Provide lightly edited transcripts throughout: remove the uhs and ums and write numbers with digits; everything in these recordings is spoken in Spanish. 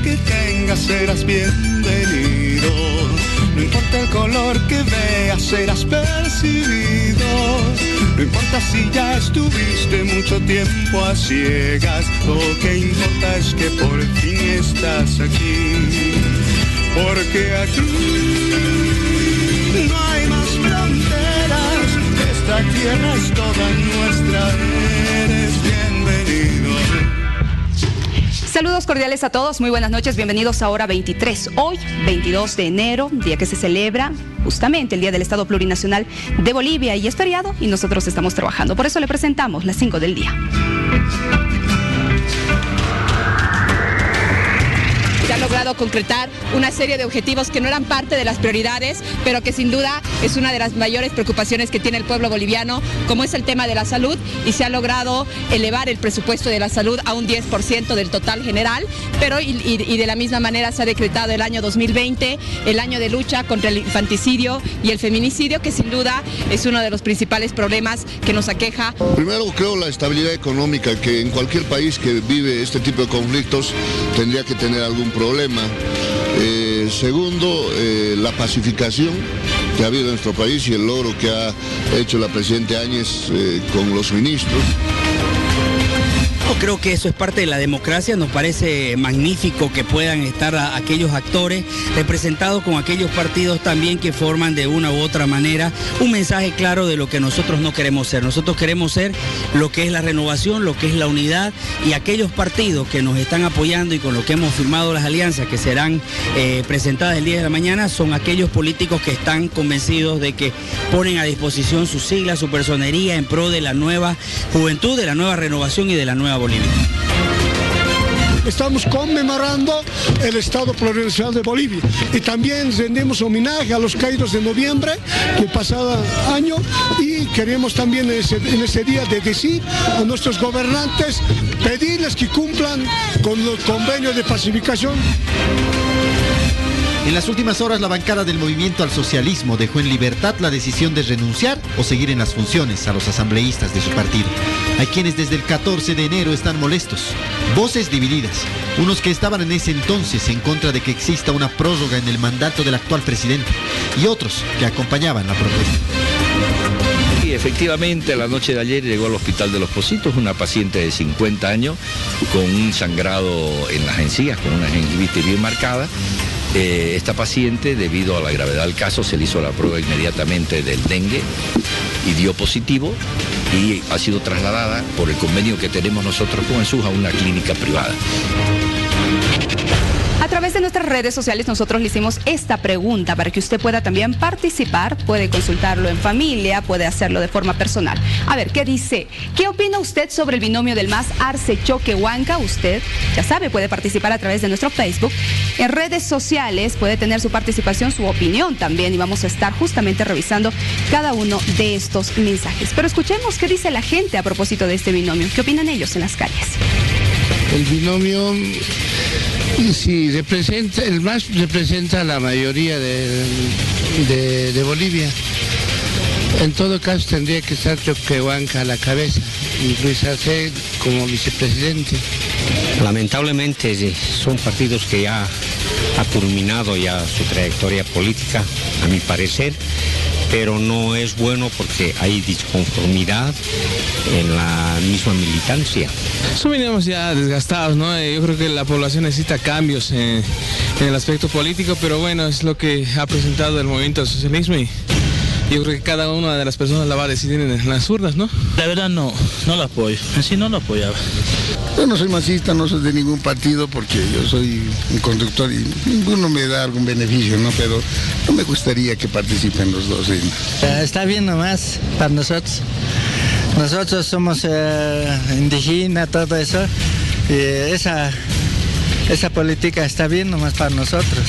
que tengas, serás bienvenido. No importa el color que veas, serás percibido. No importa si ya estuviste mucho tiempo a ciegas. Lo que importa es que por fin estás aquí. Porque aquí no hay más fronteras. Esta tierra es toda nuestra. Eres bienvenido. Saludos cordiales a todos, muy buenas noches, bienvenidos a Hora 23. Hoy, 22 de enero, día que se celebra justamente el Día del Estado Plurinacional de Bolivia, y es feriado y nosotros estamos trabajando. Por eso le presentamos las 5 del día. Se ha logrado concretar una serie de objetivos que no eran parte de las prioridades, pero que sin duda es una de las mayores preocupaciones que tiene el pueblo boliviano, como es el tema de la salud, y se ha logrado elevar el presupuesto de la salud a un 10% del total general, pero y de la misma manera se ha decretado el año 2020, el año de lucha contra el infanticidio y el feminicidio, que sin duda es uno de los principales problemas que nos aqueja. Primero, creo la estabilidad económica, que en cualquier país que vive este tipo de conflictos tendría que tener algún problema. Segundo, la pacificación que ha habido en nuestro país y el logro que ha hecho la presidenta Áñez con los ministros. Creo que eso es parte de la democracia, nos parece magnífico que puedan estar aquellos actores representados con aquellos partidos también que forman de una u otra manera un mensaje claro de lo que nosotros no queremos ser. Nosotros queremos ser lo que es la renovación, lo que es la unidad, y aquellos partidos que nos están apoyando y con lo que hemos firmado las alianzas que serán presentadas el día de la mañana son aquellos políticos que están convencidos de que ponen a disposición sus siglas, su personería en pro de la nueva juventud, de la nueva renovación y de la nueva Bolivia. Estamos conmemorando el Estado Plurinacional de Bolivia y también rendimos homenaje a los caídos de noviembre del pasado año, y queremos también en ese día de decir a nuestros gobernantes, pedirles que cumplan con los convenios de pacificación. En las últimas horas, la bancada del Movimiento al Socialismo dejó en libertad la decisión de renunciar o seguir en las funciones a los asambleístas de su partido. Hay quienes desde el 14 de enero están molestos, voces divididas, unos que estaban en ese entonces en contra de que exista una prórroga en el mandato del actual presidente, y otros que acompañaban la propuesta. Sí, efectivamente, la noche de ayer llegó al Hospital de los Pocitos una paciente de 50 años con un sangrado en las encías, con una gingivitis bien marcada. Esta paciente, debido a la gravedad del caso, se le hizo la prueba inmediatamente del dengue y dio positivo, y ha sido trasladada por el convenio que tenemos nosotros con el SUS a una clínica privada. A través de nuestras redes sociales nosotros le hicimos esta pregunta para que usted pueda también participar, puede consultarlo en familia, puede hacerlo de forma personal. A ver, ¿qué dice? ¿Qué opina usted sobre el binomio del MAS Arce Choque Huanca? Usted, ya sabe, puede participar a través de nuestro Facebook. En redes sociales puede tener su participación, su opinión también, y vamos a estar justamente revisando cada uno de estos mensajes. Pero escuchemos qué dice la gente a propósito de este binomio. ¿Qué opinan ellos en las calles? El binomio, sí, el MAS representa a la mayoría de Bolivia. En todo caso tendría que estar Choquehuanca a la cabeza y Luis Arce como vicepresidente. Lamentablemente son partidos que ya ha culminado ya su trayectoria política, a mi parecer, pero no es bueno porque hay disconformidad en la misma militancia. Venimos ya desgastados, ¿no? Yo creo que la población necesita cambios en el aspecto político, pero bueno, es lo que ha presentado el Movimiento al Socialismo, y yo creo que cada una de las personas la va a decidir en las urnas, ¿no? La verdad no lo apoyo, así no lo apoyaba. Yo no soy masista, no soy de ningún partido porque yo soy un conductor y ninguno me da algún beneficio, ¿no? Pero no me gustaría que participen los dos. Está bien nomás para nosotros. Nosotros somos indígenas, todo eso, y esa política está bien nomás para nosotros.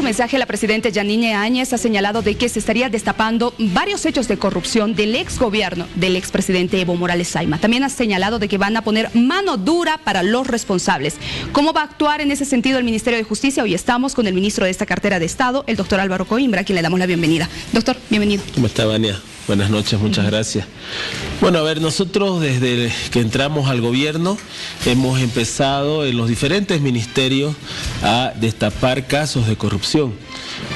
mensaje, la presidenta Yanine Áñez ha señalado de que se estaría destapando varios hechos de corrupción del ex gobierno del expresidente Evo Morales Saima. También ha señalado de que van a poner mano dura para los responsables. ¿Cómo va a actuar en ese sentido el Ministerio de Justicia? Hoy estamos con el ministro de esta cartera de Estado, el doctor Álvaro Coimbra, a quien le damos la bienvenida. Doctor, bienvenido. ¿Cómo está, Vania? Buenas noches, muchas gracias. Bueno, a ver, nosotros desde que entramos al gobierno hemos empezado en los diferentes ministerios a destapar casos de corrupción.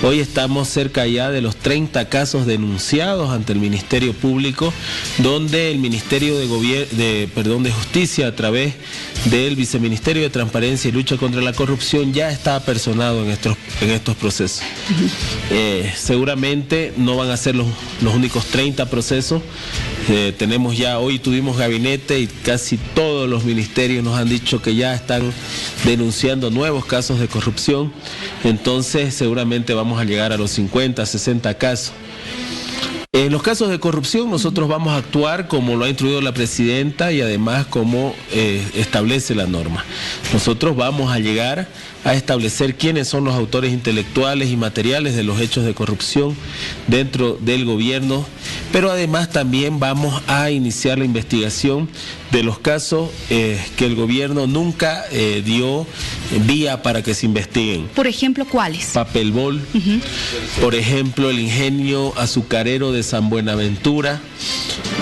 Hoy estamos cerca ya de los 30 casos denunciados ante el Ministerio Público, donde el Ministerio de Justicia, a través del Viceministerio de Transparencia y Lucha contra la Corrupción, ya está apersonado en estos procesos. Seguramente no van a ser los únicos 30 procesos. Hoy tuvimos gabinete y casi todos los ministerios nos han dicho que ya están denunciando nuevos casos de corrupción. Entonces seguramente vamos a llegar a los 50, 60 casos. En los casos de corrupción nosotros vamos a actuar como lo ha instruido la presidenta y además como establece la norma. Nosotros vamos a llegar a establecer quiénes son los autores intelectuales y materiales de los hechos de corrupción dentro del gobierno, pero además también vamos a iniciar la investigación de los casos que el gobierno nunca dio vía para que se investiguen. Por ejemplo, ¿cuáles? Papelbol, por ejemplo, el ingenio azucarero de San Buenaventura,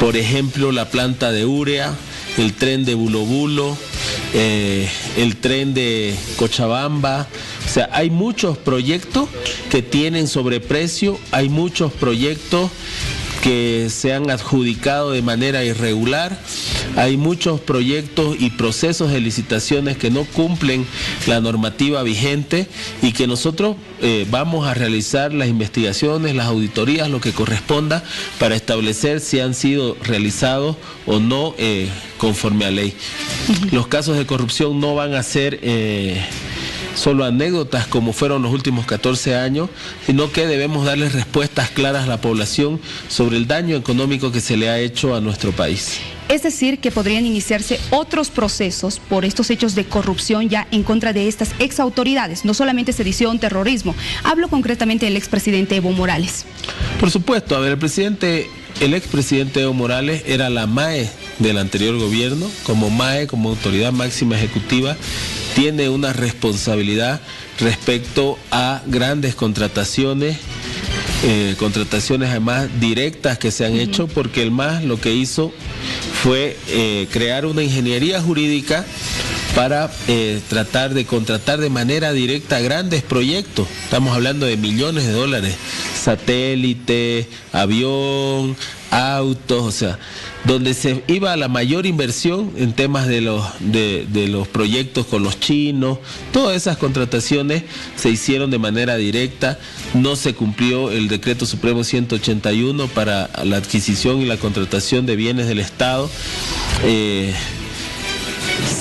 por ejemplo, la planta de urea, el tren de Bulo Bulo, el tren de Cochabamba. O sea, hay muchos proyectos que tienen sobreprecio, hay muchos proyectos que se han adjudicado de manera irregular, hay muchos proyectos y procesos de licitaciones que no cumplen la normativa vigente y que nosotros vamos a realizar las investigaciones, las auditorías, lo que corresponda para establecer si han sido realizados o no conforme a ley. Los casos de corrupción no van a ser solo anécdotas como fueron los últimos 14 años, sino que debemos darles respuestas claras a la población sobre el daño económico que se le ha hecho a nuestro país. Es decir, que podrían iniciarse otros procesos por estos hechos de corrupción ya en contra de estas exautoridades, no solamente sedición, terrorismo. Hablo concretamente del expresidente Evo Morales. Por supuesto, a ver, el expresidente Evo Morales era la MAE del anterior gobierno. Como MAE, como autoridad máxima ejecutiva, tiene una responsabilidad respecto a grandes contrataciones, contrataciones además directas que se han hecho, porque el MAS lo que hizo fue crear una ingeniería jurídica para tratar de contratar de manera directa grandes proyectos. Estamos hablando de millones de dólares, satélite, avión, autos, o sea, donde se iba a la mayor inversión en temas de los proyectos con los chinos. Todas esas contrataciones se hicieron de manera directa, no se cumplió el decreto supremo 181 para la adquisición y la contratación de bienes del Estado.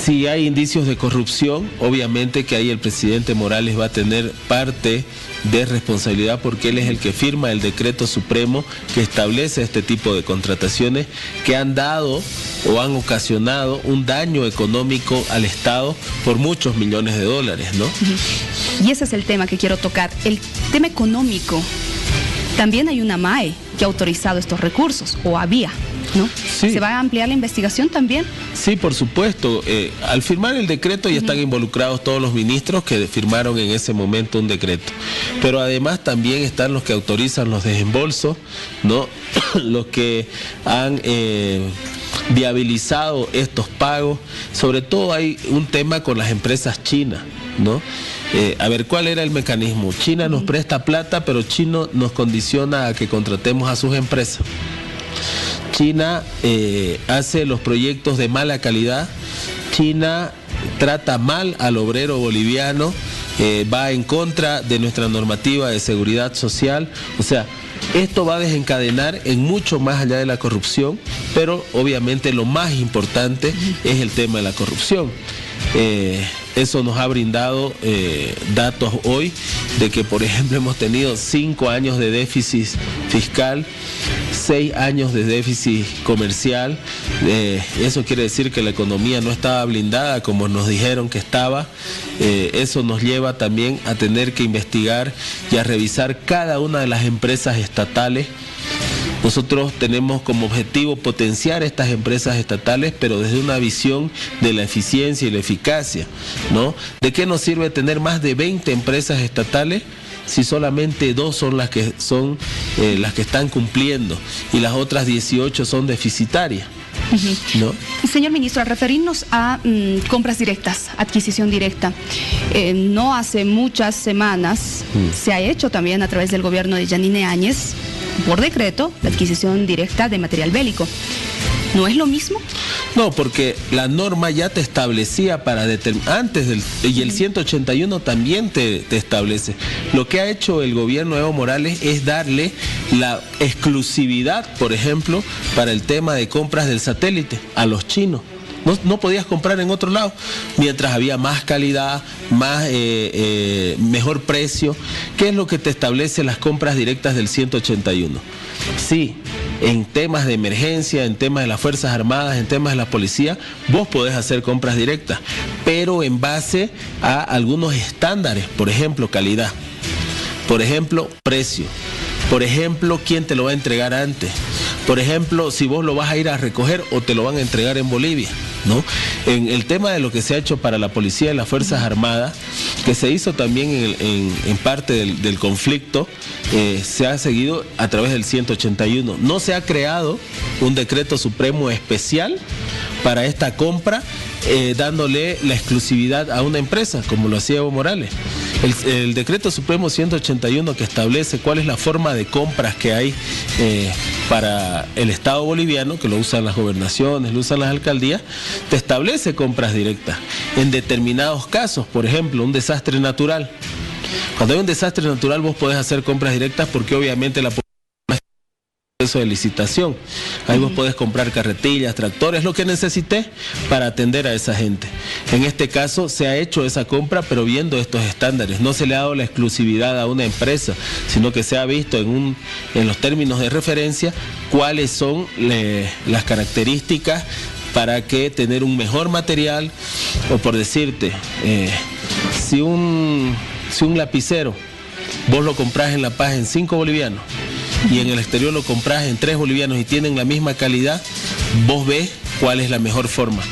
Si hay indicios de corrupción, obviamente que ahí el presidente Morales va a tener parte de responsabilidad, porque él es el que firma el decreto supremo que establece este tipo de contrataciones que han dado o han ocasionado un daño económico al Estado por muchos millones de dólares, ¿no? Y ese es el tema que quiero tocar, el tema económico. También hay una MAE que ha autorizado estos recursos, o había, ¿no? Sí. ¿Se va a ampliar la investigación también? Sí, por supuesto. Al firmar el decreto ya están involucrados todos los ministros que firmaron en ese momento un decreto. Pero además también están los que autorizan los desembolsos, ¿no? Los que han viabilizado estos pagos. Sobre todo hay un tema con las empresas chinas, ¿no? A ver, ¿cuál era el mecanismo? China nos presta plata, pero China nos condiciona a que contratemos a sus empresas. China hace los proyectos de mala calidad. China trata mal al obrero boliviano, va en contra de nuestra normativa de seguridad social. O sea, esto va a desencadenar en mucho más allá de la corrupción, pero obviamente lo más importante es el tema de la corrupción. Eso nos ha brindado datos hoy de que, por ejemplo, hemos tenido 5 años de déficit fiscal, 6 años de déficit comercial. Eso quiere decir que la economía no estaba blindada como nos dijeron que estaba. Eso nos lleva también a tener que investigar y a revisar cada una de las empresas estatales. Nosotros tenemos como objetivo potenciar estas empresas estatales, pero desde una visión de la eficiencia y la eficacia, ¿no? ¿De qué nos sirve tener más de 20 empresas estatales si solamente 2 son las que están cumpliendo y las otras 18 son deficitarias? ¿No? Señor ministro, al referirnos a compras directas, adquisición directa, no hace muchas semanas se ha hecho también a través del gobierno de Yanine Áñez, por decreto, la adquisición directa de material bélico. ¿No es lo mismo? No, porque la norma ya te establecía y el 181 también te establece. Lo que ha hecho el gobierno de Evo Morales es darle la exclusividad, por ejemplo, para el tema de compras del satélite a los chinos. No podías comprar en otro lado, mientras había más calidad, mejor precio. ¿Qué es lo que te establece las compras directas del 181? Sí, en temas de emergencia, en temas de las Fuerzas Armadas, en temas de la policía, vos podés hacer compras directas, pero en base a algunos estándares, por ejemplo, calidad, por ejemplo, precio, por ejemplo, quién te lo va a entregar antes, por ejemplo, si vos lo vas a ir a recoger o te lo van a entregar en Bolivia, ¿no? En el tema de lo que se ha hecho para la policía y las Fuerzas Armadas, que se hizo también en parte del conflicto, se ha seguido a través del 181. No se ha creado un decreto supremo especial para esta compra, dándole la exclusividad a una empresa, como lo hacía Evo Morales. El decreto supremo 181, que establece cuál es la forma de compras que hay para el Estado boliviano, que lo usan las gobernaciones, lo usan las alcaldías, te establece compras directas. En determinados casos, por ejemplo, un desastre natural. Cuando hay un desastre natural vos podés hacer compras directas porque obviamente la proceso de licitación. Ahí vos podés comprar carretillas, tractores, lo que necesites para atender a esa gente. En este caso se ha hecho esa compra, pero viendo estos estándares. No se le ha dado la exclusividad a una empresa, sino que se ha visto en los términos de referencia cuáles son las características para que tener un mejor material, o por decirte, si un lapicero vos lo comprás en La Paz en 5 bolivianos, y en el exterior lo compras en 3 bolivianos y tienen la misma calidad, vos ves cuál es la mejor forma.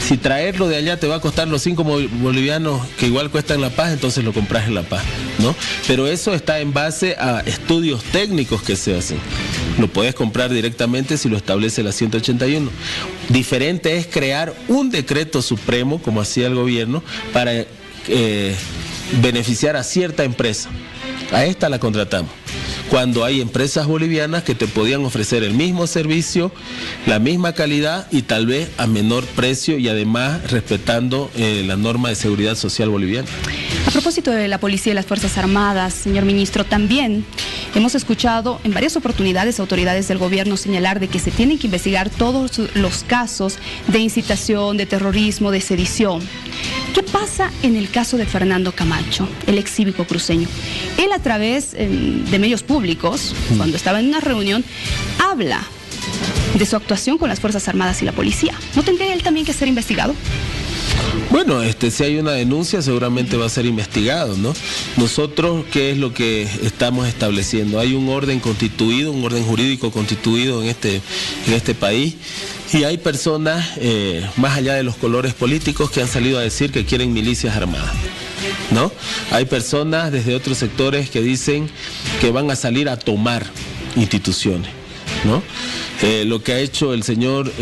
Si traerlo de allá te va a costar los 5 bolivianos que igual cuesta en La Paz, entonces lo compras en La Paz, ¿no? Pero eso está en base a estudios técnicos que se hacen. Lo podés comprar directamente si lo establece la 181. Diferente es crear un decreto supremo, como hacía el gobierno, para beneficiar a cierta empresa. A esta la contratamos. Cuando hay empresas bolivianas que te podían ofrecer el mismo servicio, la misma calidad y tal vez a menor precio, y además respetando la norma de seguridad social boliviana. A propósito de la policía y las Fuerzas Armadas, señor ministro, también hemos escuchado en varias oportunidades autoridades del gobierno señalar de que se tienen que investigar todos los casos de incitación, de terrorismo, de sedición. ¿Qué pasa en el caso de Fernando Camacho, el ex cívico cruceño? Él, a través de medios públicos, cuando estaba en una reunión, habla de su actuación con las Fuerzas Armadas y la policía. ¿No tendría él también que ser investigado? Bueno, si hay una denuncia seguramente va a ser investigado, ¿no? Nosotros, ¿qué es lo que estamos estableciendo? Hay un orden constituido, un orden jurídico constituido en este país, y hay personas, más allá de los colores políticos, que han salido a decir que quieren milicias armadas, ¿no? Hay personas desde otros sectores que dicen que van a salir a tomar instituciones, ¿no? Lo que ha hecho el señor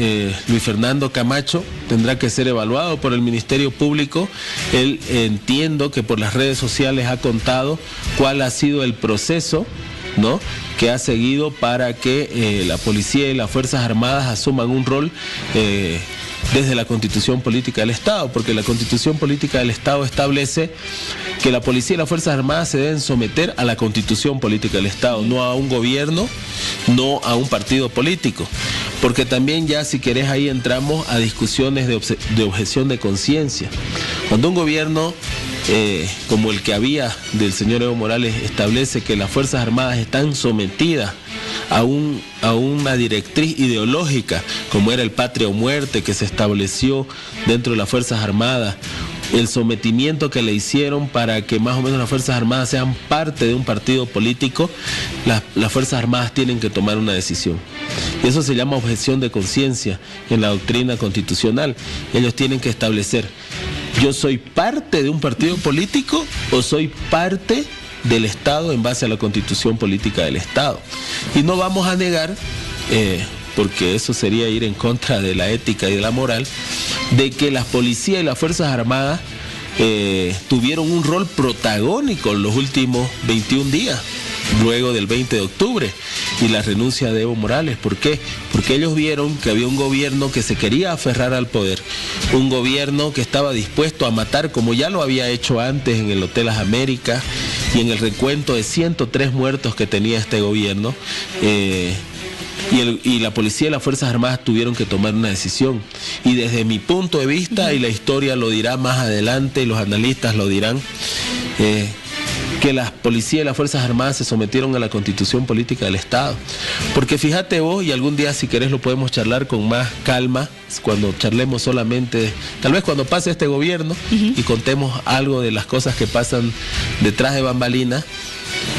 Luis Fernando Camacho tendrá que ser evaluado por el Ministerio Público. Él, entiendo que por las redes sociales ha contado cuál ha sido el proceso ¿no?, que ha seguido para que la policía y las Fuerzas Armadas asuman un rol desde la Constitución Política del Estado, porque la Constitución Política del Estado establece que la policía y las Fuerzas Armadas se deben someter a la Constitución Política del Estado, no a un gobierno, no a un partido político, porque también ya, si querés, ahí entramos a discusiones de objeción de conciencia. Cuando un gobierno como el que había del señor Evo Morales establece que las Fuerzas Armadas están sometidas a una directriz ideológica, como era el patria o muerte que se estableció dentro de las Fuerzas Armadas, el sometimiento que le hicieron para que más o menos las Fuerzas Armadas sean parte de un partido político, las Fuerzas Armadas tienen que tomar una decisión. Y eso se llama objeción de conciencia en la doctrina constitucional. Ellos tienen que establecer: ¿yo soy parte de un partido político o soy parte del Estado en base a la Constitución Política del Estado? Y no vamos a negar, porque eso sería ir en contra de la ética y de la moral, de que las policías y las Fuerzas Armadas tuvieron un rol protagónico en los últimos 21 días, luego del 20 de octubre y la renuncia de Evo Morales. ¿Por qué? Porque ellos vieron que había un gobierno que se quería aferrar al poder, un gobierno que estaba dispuesto a matar, como ya lo había hecho antes en el Hotel Las Américas y en el recuento de 103 muertos que tenía este gobierno. Y la policía y las Fuerzas Armadas tuvieron que tomar una decisión. Y desde mi punto de vista, y la historia lo dirá más adelante, y los analistas lo dirán, que las policías y las Fuerzas Armadas se sometieron a la Constitución Política del Estado. Porque fíjate vos, y algún día, si querés, lo podemos charlar con más calma, cuando charlemos solamente, tal vez cuando pase este gobierno, y contemos algo de las cosas que pasan detrás de bambalinas.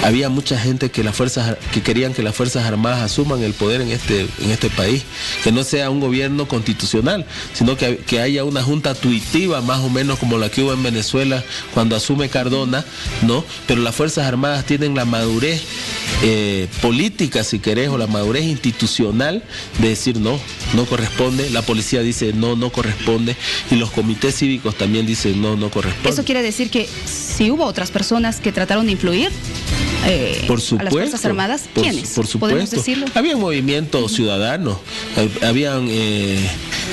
Había mucha gente que querían que las Fuerzas Armadas asuman el poder en este país, que no sea un gobierno constitucional, sino que haya una junta tuitiva, más o menos como la que hubo en Venezuela cuando asume Cardona, ¿no? Pero las Fuerzas Armadas tienen la madurez política, si querés, o la madurez institucional de decir no corresponde. La policía dice no corresponde, y los comités cívicos también dicen no corresponde. ¿Eso quiere decir que si hubo otras personas que trataron de influir por supuesto, a las Fuerzas Armadas? ¿Quiénes? Por supuesto. ¿Podemos decirlo? Había movimientos ciudadanos, habían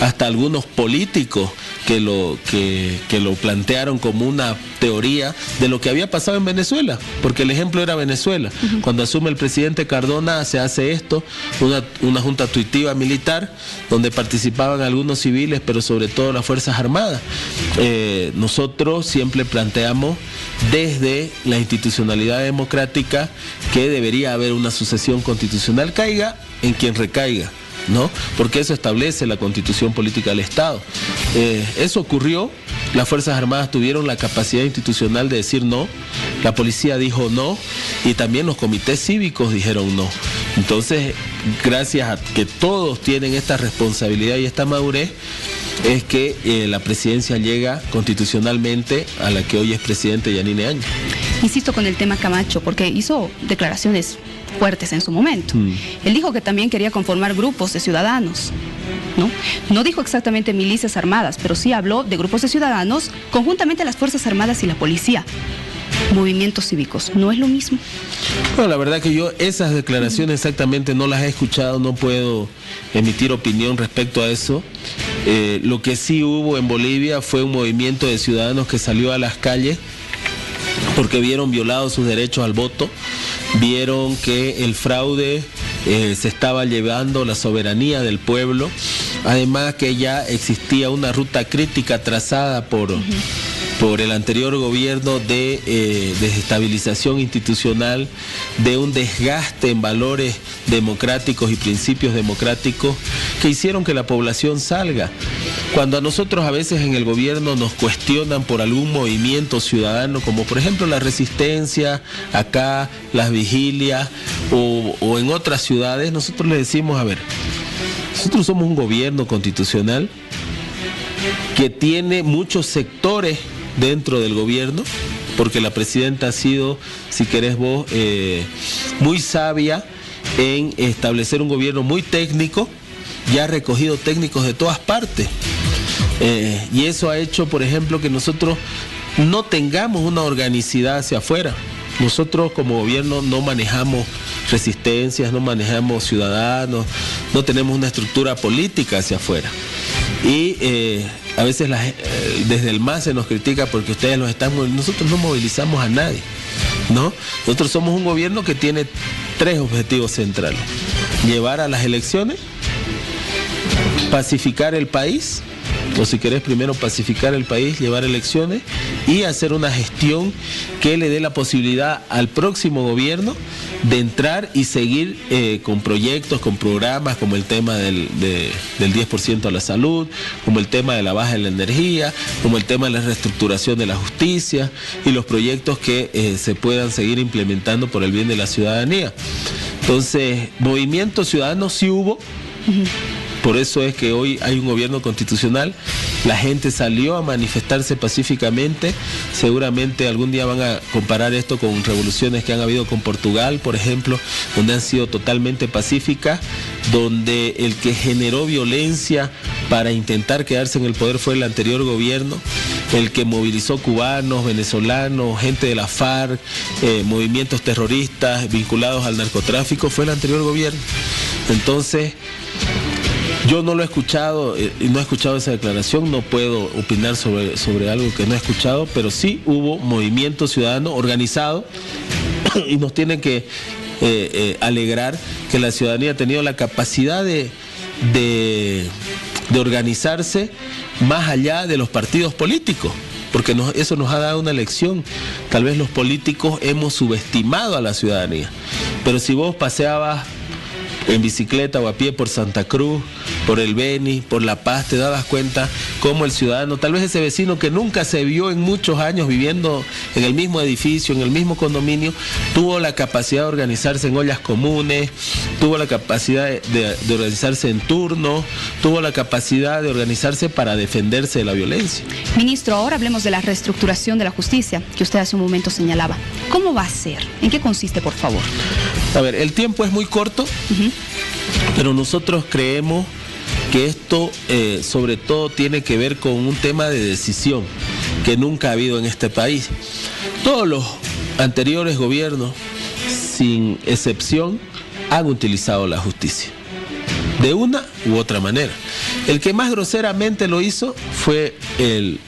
hasta algunos políticos que lo plantearon como una teoría de lo que había pasado en Venezuela, porque el ejemplo era Venezuela. Cuando asume el presidente Cardona, se hace esto, una junta tuitiva militar, donde participaban algunos civiles, pero sobre todo las Fuerzas Armadas. Nosotros siempre planteamos desde la institucionalidad democrática que debería haber una sucesión constitucional, caiga en quien recaiga, ¿no? Porque eso establece la Constitución Política del Estado. Eso ocurrió, las Fuerzas Armadas tuvieron la capacidad institucional de decir no, la policía dijo no, y también los comités cívicos dijeron no. Entonces, gracias a que todos tienen esta responsabilidad y esta madurez, es que la presidencia llega constitucionalmente a la que hoy es presidente Yanine Áñez. Insisto con el tema Camacho, porque hizo declaraciones fuertes en su momento. Él dijo que también quería conformar grupos de ciudadanos, ¿no? No dijo exactamente milicias armadas, pero sí habló de grupos de ciudadanos, conjuntamente las Fuerzas Armadas y la policía. Movimientos cívicos, ¿no es lo mismo? Bueno, la verdad que yo esas declaraciones exactamente no las he escuchado, no puedo emitir opinión respecto a eso. Lo que sí hubo en Bolivia fue un movimiento de ciudadanos que salió a las calles porque vieron violados sus derechos al voto, vieron que el fraude se estaba llevando la soberanía del pueblo, además que ya existía una ruta crítica trazada por el anterior gobierno de desestabilización institucional, de un desgaste en valores democráticos y principios democráticos que hicieron que la población salga. Cuando a nosotros a veces en el gobierno nos cuestionan por algún movimiento ciudadano, como por ejemplo la Resistencia, acá, las vigilias o en otras ciudades, nosotros le decimos, a ver, nosotros somos un gobierno constitucional que tiene muchos sectores dentro del gobierno, porque la presidenta ha sido, si querés vos, muy sabia en establecer un gobierno muy técnico, ya ha recogido técnicos de todas partes, y eso ha hecho, por ejemplo, que nosotros no tengamos una organicidad hacia afuera. Nosotros como gobierno no manejamos resistencias, no manejamos ciudadanos, no tenemos una estructura política hacia afuera. Y a veces desde el MAS se nos critica porque ustedes los están movilizando. Nosotros no movilizamos a nadie, ¿no? Nosotros somos un gobierno que tiene 3 objetivos centrales: llevar a las elecciones, pacificar el país, o si querés primero pacificar el país, llevar elecciones y hacer una gestión que le dé la posibilidad al próximo gobierno de entrar y seguir con proyectos, con programas como el tema del 10% a la salud, como el tema de la baja de la energía, como el tema de la reestructuración de la justicia y los proyectos que se puedan seguir implementando por el bien de la ciudadanía. Entonces, movimiento ciudadano sí hubo. Por eso es que hoy hay un gobierno constitucional. La gente salió a manifestarse pacíficamente. Seguramente algún día van a comparar esto con revoluciones que han habido con Portugal, por ejemplo, donde han sido totalmente pacíficas, donde el que generó violencia para intentar quedarse en el poder fue el anterior gobierno, el que movilizó cubanos, venezolanos, gente de la FARC, movimientos terroristas vinculados al narcotráfico, fue el anterior gobierno. Entonces, yo no lo he escuchado y no he escuchado esa declaración, no puedo opinar sobre algo que no he escuchado, pero sí hubo movimiento ciudadano organizado y nos tienen que alegrar que la ciudadanía ha tenido la capacidad de organizarse más allá de los partidos políticos, porque eso nos ha dado una lección. Tal vez los políticos hemos subestimado a la ciudadanía, pero si vos paseabas en bicicleta o a pie por Santa Cruz, por el Beni, por La Paz, te dabas cuenta cómo el ciudadano, tal vez ese vecino que nunca se vio en muchos años viviendo en el mismo edificio, en el mismo condominio, tuvo la capacidad de organizarse en ollas comunes, tuvo la capacidad de organizarse en turno, tuvo la capacidad de organizarse para defenderse de la violencia. Ministro, ahora hablemos de la reestructuración de la justicia, que usted hace un momento señalaba. ¿Cómo va a ser? ¿En qué consiste, por favor? A ver, el tiempo es muy corto, pero nosotros creemos que esto sobre todo tiene que ver con un tema de decisión que nunca ha habido en este país. Todos los anteriores gobiernos, sin excepción, han utilizado la justicia de una u otra manera. El que más groseramente lo hizo fue el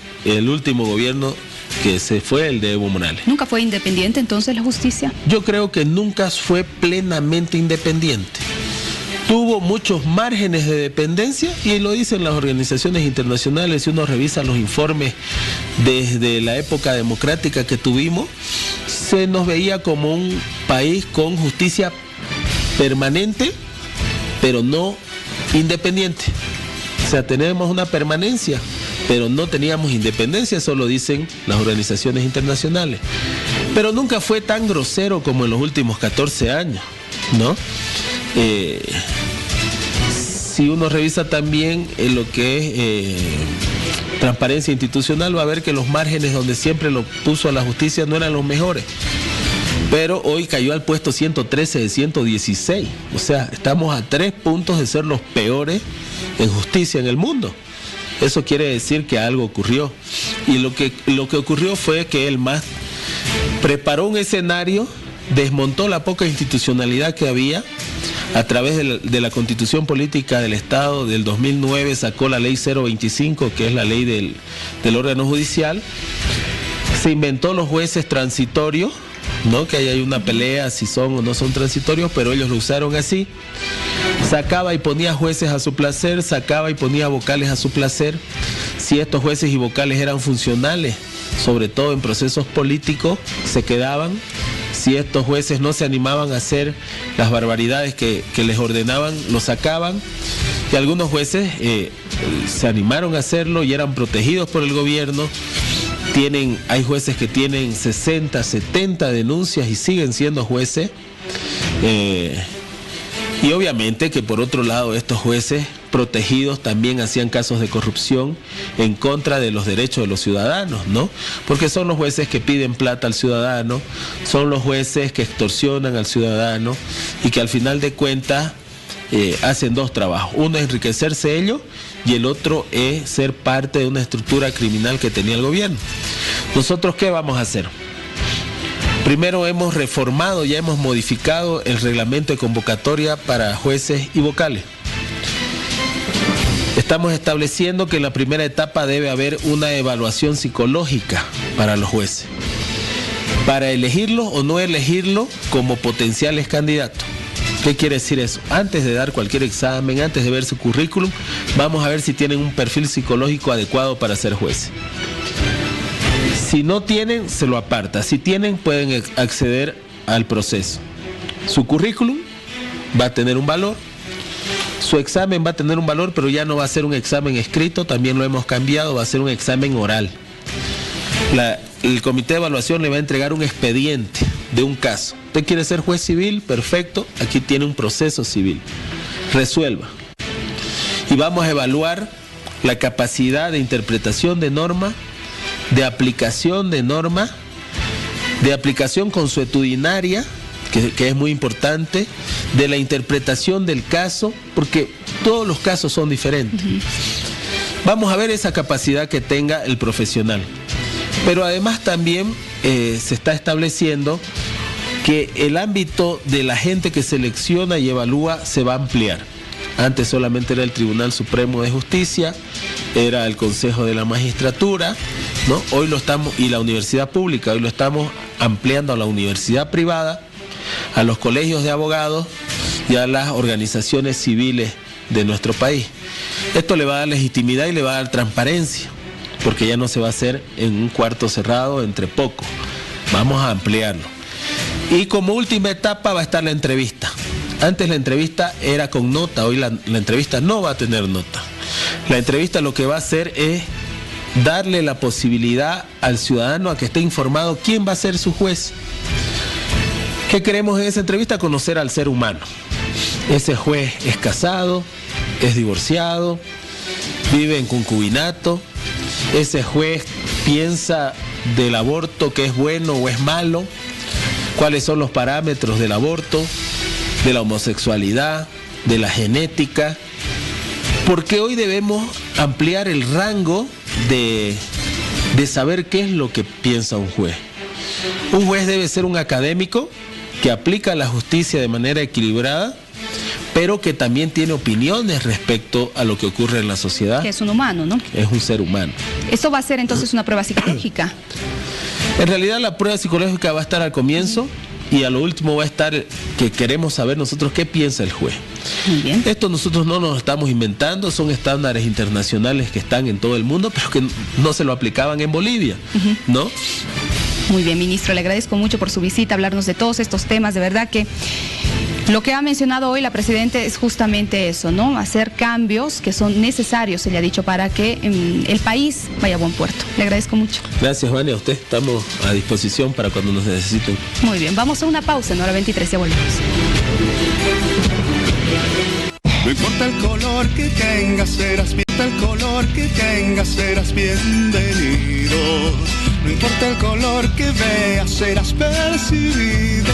último gobierno que se fue, el de Evo Morales. ¿Nunca fue independiente entonces la justicia? Yo creo que nunca fue plenamente independiente. Tuvo muchos márgenes de dependencia y lo dicen las organizaciones internacionales. Si uno revisa los informes desde la época democrática que tuvimos, se nos veía como un país con justicia permanente, pero no independiente. O sea, tenemos una permanencia, pero no teníamos independencia, eso lo dicen las organizaciones internacionales. Pero nunca fue tan grosero como en los últimos 14 años, ¿no? Si uno revisa también lo que es transparencia institucional, va a ver que los márgenes donde siempre lo puso a la justicia no eran los mejores. Pero hoy cayó al puesto 113 de 116. O sea, estamos a 3 puntos de ser los peores en justicia en el mundo. Eso quiere decir que algo ocurrió. Y lo que ocurrió fue que el MAS preparó un escenario, desmontó la poca institucionalidad que había. A través de la Constitución Política del Estado del 2009 sacó la ley 025, que es la ley del órgano judicial. Se inventó los jueces transitorios, ¿no? Que ahí hay una pelea si son o no son transitorios, pero ellos lo usaron así. Sacaba y ponía jueces a su placer, sacaba y ponía vocales a su placer. Si estos jueces y vocales eran funcionales, sobre todo en procesos políticos, se quedaban. Si estos jueces no se animaban a hacer las barbaridades que les ordenaban, los sacaban. Y algunos jueces se animaron a hacerlo y eran protegidos por el gobierno. Hay jueces que tienen 60, 70 denuncias y siguen siendo jueces. Y obviamente que por otro lado estos jueces protegidos también hacían casos de corrupción en contra de los derechos de los ciudadanos, ¿no? Porque son los jueces que piden plata al ciudadano, son los jueces que extorsionan al ciudadano y que al final de cuentas hacen dos trabajos. Uno es enriquecerse ellos y el otro es ser parte de una estructura criminal que tenía el gobierno. ¿Nosotros qué vamos a hacer? Primero hemos reformado, ya hemos modificado el reglamento de convocatoria para jueces y vocales. Estamos estableciendo que en la primera etapa debe haber una evaluación psicológica para los jueces, para elegirlos o no elegirlos como potenciales candidatos. ¿Qué quiere decir eso? Antes de dar cualquier examen, antes de ver su currículum, vamos a ver si tienen un perfil psicológico adecuado para ser jueces. Si no tienen, se lo aparta. Si tienen, pueden acceder al proceso. Su currículum va a tener un valor, su examen va a tener un valor, pero ya no va a ser un examen escrito, también lo hemos cambiado, va a ser un examen oral. El comité de evaluación le va a entregar un expediente de un caso. ¿Usted quiere ser juez civil? Perfecto, aquí tiene un proceso civil. Resuelva. Y vamos a evaluar la capacidad de interpretación de norma, de aplicación de norma, de aplicación consuetudinaria, que es muy importante, de la interpretación del caso, porque todos los casos son diferentes. Vamos a ver esa capacidad que tenga el profesional. Pero además también se está estableciendo que el ámbito de la gente que selecciona y evalúa se va a ampliar. Antes solamente era el Tribunal Supremo de Justicia, era el Consejo de la Magistratura, ¿no? Hoy lo estamos, y la universidad pública, hoy lo estamos ampliando a la universidad privada, a los colegios de abogados y a las organizaciones civiles de nuestro país. Esto le va a dar legitimidad y le va a dar transparencia, porque ya no se va a hacer en un cuarto cerrado entre pocos. Vamos a ampliarlo. Y como última etapa va a estar la entrevista. Antes la entrevista era con nota, hoy la entrevista no va a tener nota. La entrevista lo que va a hacer es darle la posibilidad al ciudadano a que esté informado quién va a ser su juez. ¿Qué queremos en esa entrevista? Conocer al ser humano. Ese juez es casado, es divorciado, vive en concubinato. Ese juez piensa del aborto que es bueno o es malo. ¿Cuáles son los parámetros del aborto, de la homosexualidad, de la genética? Porque hoy debemos ampliar el rango de saber qué es lo que piensa un juez. Un juez debe ser un académico que aplica la justicia de manera equilibrada, pero que también tiene opiniones respecto a lo que ocurre en la sociedad. Que es un humano, ¿no? Es un ser humano. ¿Esto va a ser entonces una prueba psicológica? En realidad la prueba psicológica va a estar al comienzo y a lo último va a estar que queremos saber nosotros qué piensa el juez. Muy bien. Esto nosotros no nos estamos inventando, son estándares internacionales que están en todo el mundo, pero que no se lo aplicaban en Bolivia, ¿no? Muy bien, ministro, le agradezco mucho por su visita, hablarnos de todos estos temas. De verdad que lo que ha mencionado hoy la Presidenta es justamente eso, ¿no? Hacer cambios que son necesarios, se le ha dicho, para que el país vaya a buen puerto. Le agradezco mucho. Gracias, Vania, a usted. Estamos a disposición para cuando nos necesiten. Muy bien, vamos a una pausa en hora 23, ya volvemos. No importa el color que tengas, serás bien. No importa el color que tengas, serás bienvenido. No importa el color que veas, serás percibido.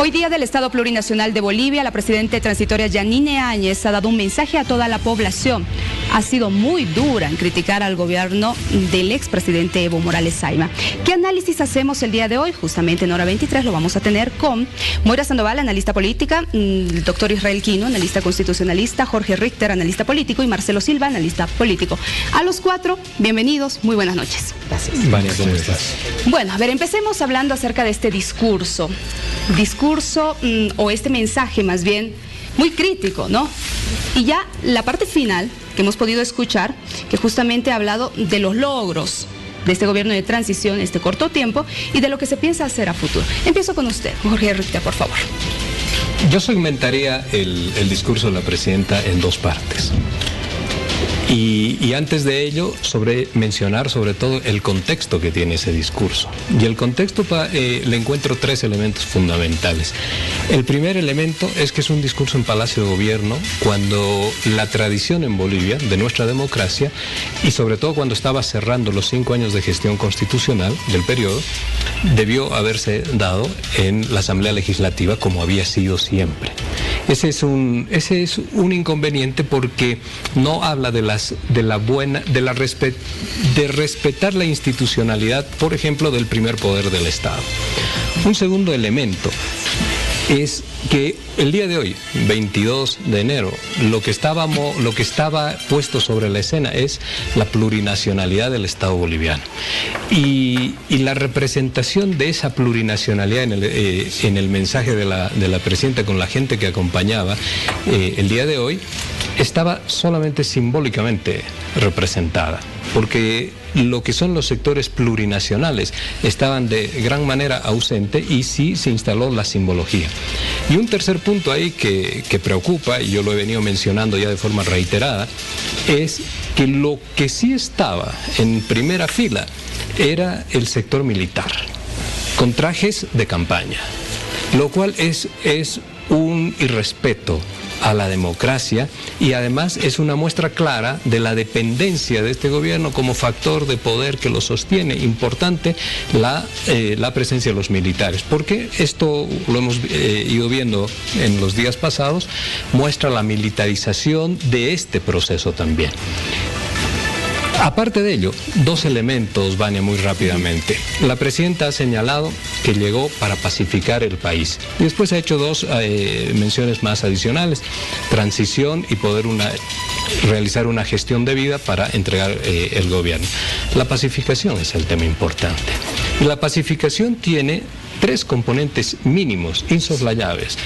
Hoy día del Estado Plurinacional de Bolivia, la presidenta transitoria Yanine Áñez ha dado un mensaje a toda la población. Ha sido muy dura en criticar al gobierno del expresidente Evo Morales Saima. ¿Qué análisis hacemos el día de hoy? Justamente en hora 23 lo vamos a tener con Moira Sandoval, analista política, el doctor Israel Quino, analista constitucionalista, Jorge Richter, analista político, y Marcelo Silva, analista político. A los cuatro, bienvenidos, muy buenas noches. Gracias. Vania, ¿cómo estás? Bueno, a ver, empecemos hablando acerca de este discurso o este mensaje más bien muy crítico, ¿no? Y ya la parte final que hemos podido escuchar, que justamente ha hablado de los logros de este gobierno de transición en este corto tiempo y de lo que se piensa hacer a futuro. Empiezo con usted, Jorge Richter, por favor. Yo segmentaría el discurso de la presidenta en dos partes. Y antes de ello, mencionar sobre todo el contexto que tiene ese discurso. Y el contexto le encuentro 3 elementos fundamentales. El primer elemento es que es un discurso en Palacio de Gobierno cuando la tradición en Bolivia de nuestra democracia, y sobre todo cuando estaba cerrando los 5 años de gestión constitucional del periodo, debió haberse dado en la Asamblea Legislativa como había sido siempre. Ese es un inconveniente porque no habla de respetar la institucionalidad, por ejemplo, del primer poder del Estado. Un segundo elemento es que el día de hoy, 22 de enero, lo que estaba puesto sobre la escena es la plurinacionalidad del Estado boliviano. Y la representación de esa plurinacionalidad en el mensaje de la presidenta con la gente que acompañaba el día de hoy estaba solamente simbólicamente representada, porque lo que son los sectores plurinacionales estaban de gran manera ausentes y sí se instaló la simbología. Y un tercer punto ahí que preocupa, y yo lo he venido mencionando ya de forma reiterada, es que lo que sí estaba en primera fila era el sector militar, con trajes de campaña, lo cual es un irrespeto a la democracia y además es una muestra clara de la dependencia de este gobierno como factor de poder que lo sostiene. Importante la presencia de los militares, porque esto lo hemos ido viendo en los días pasados, muestra la militarización de este proceso también. Aparte de ello, 2 elementos, Vania, muy rápidamente. La presidenta ha señalado que llegó para pacificar el país. Y después ha hecho 2 menciones más adicionales: transición y poder realizar una gestión debida para entregar el gobierno. La pacificación es el tema importante. Y la pacificación tiene 3 componentes mínimos, insoslayables,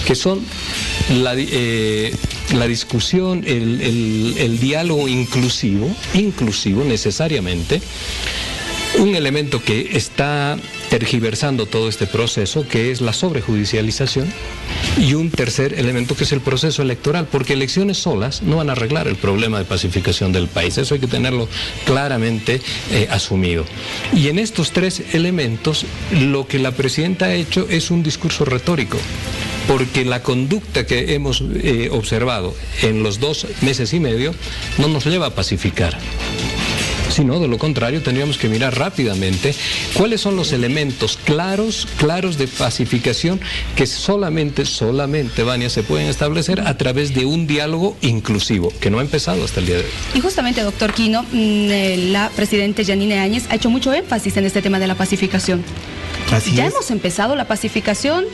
que son la discusión, el diálogo inclusivo necesariamente, un elemento que está tergiversando todo este proceso, que es la sobrejudicialización, y un tercer elemento que es el proceso electoral, porque elecciones solas no van a arreglar el problema de pacificación del país. Eso hay que tenerlo claramente asumido. Y en estos 3 elementos, lo que la presidenta ha hecho es un discurso retórico, porque la conducta que hemos observado en los 2 meses y medio no nos lleva a pacificar. Sino, de lo contrario, tendríamos que mirar rápidamente cuáles son los elementos claros de pacificación que solamente, Vania, se pueden establecer a través de un diálogo inclusivo, que no ha empezado hasta el día de hoy. Y justamente, doctor Quino, la presidenta Yanine Áñez ha hecho mucho énfasis en este tema de la pacificación. ¿Ya hemos empezado la pacificación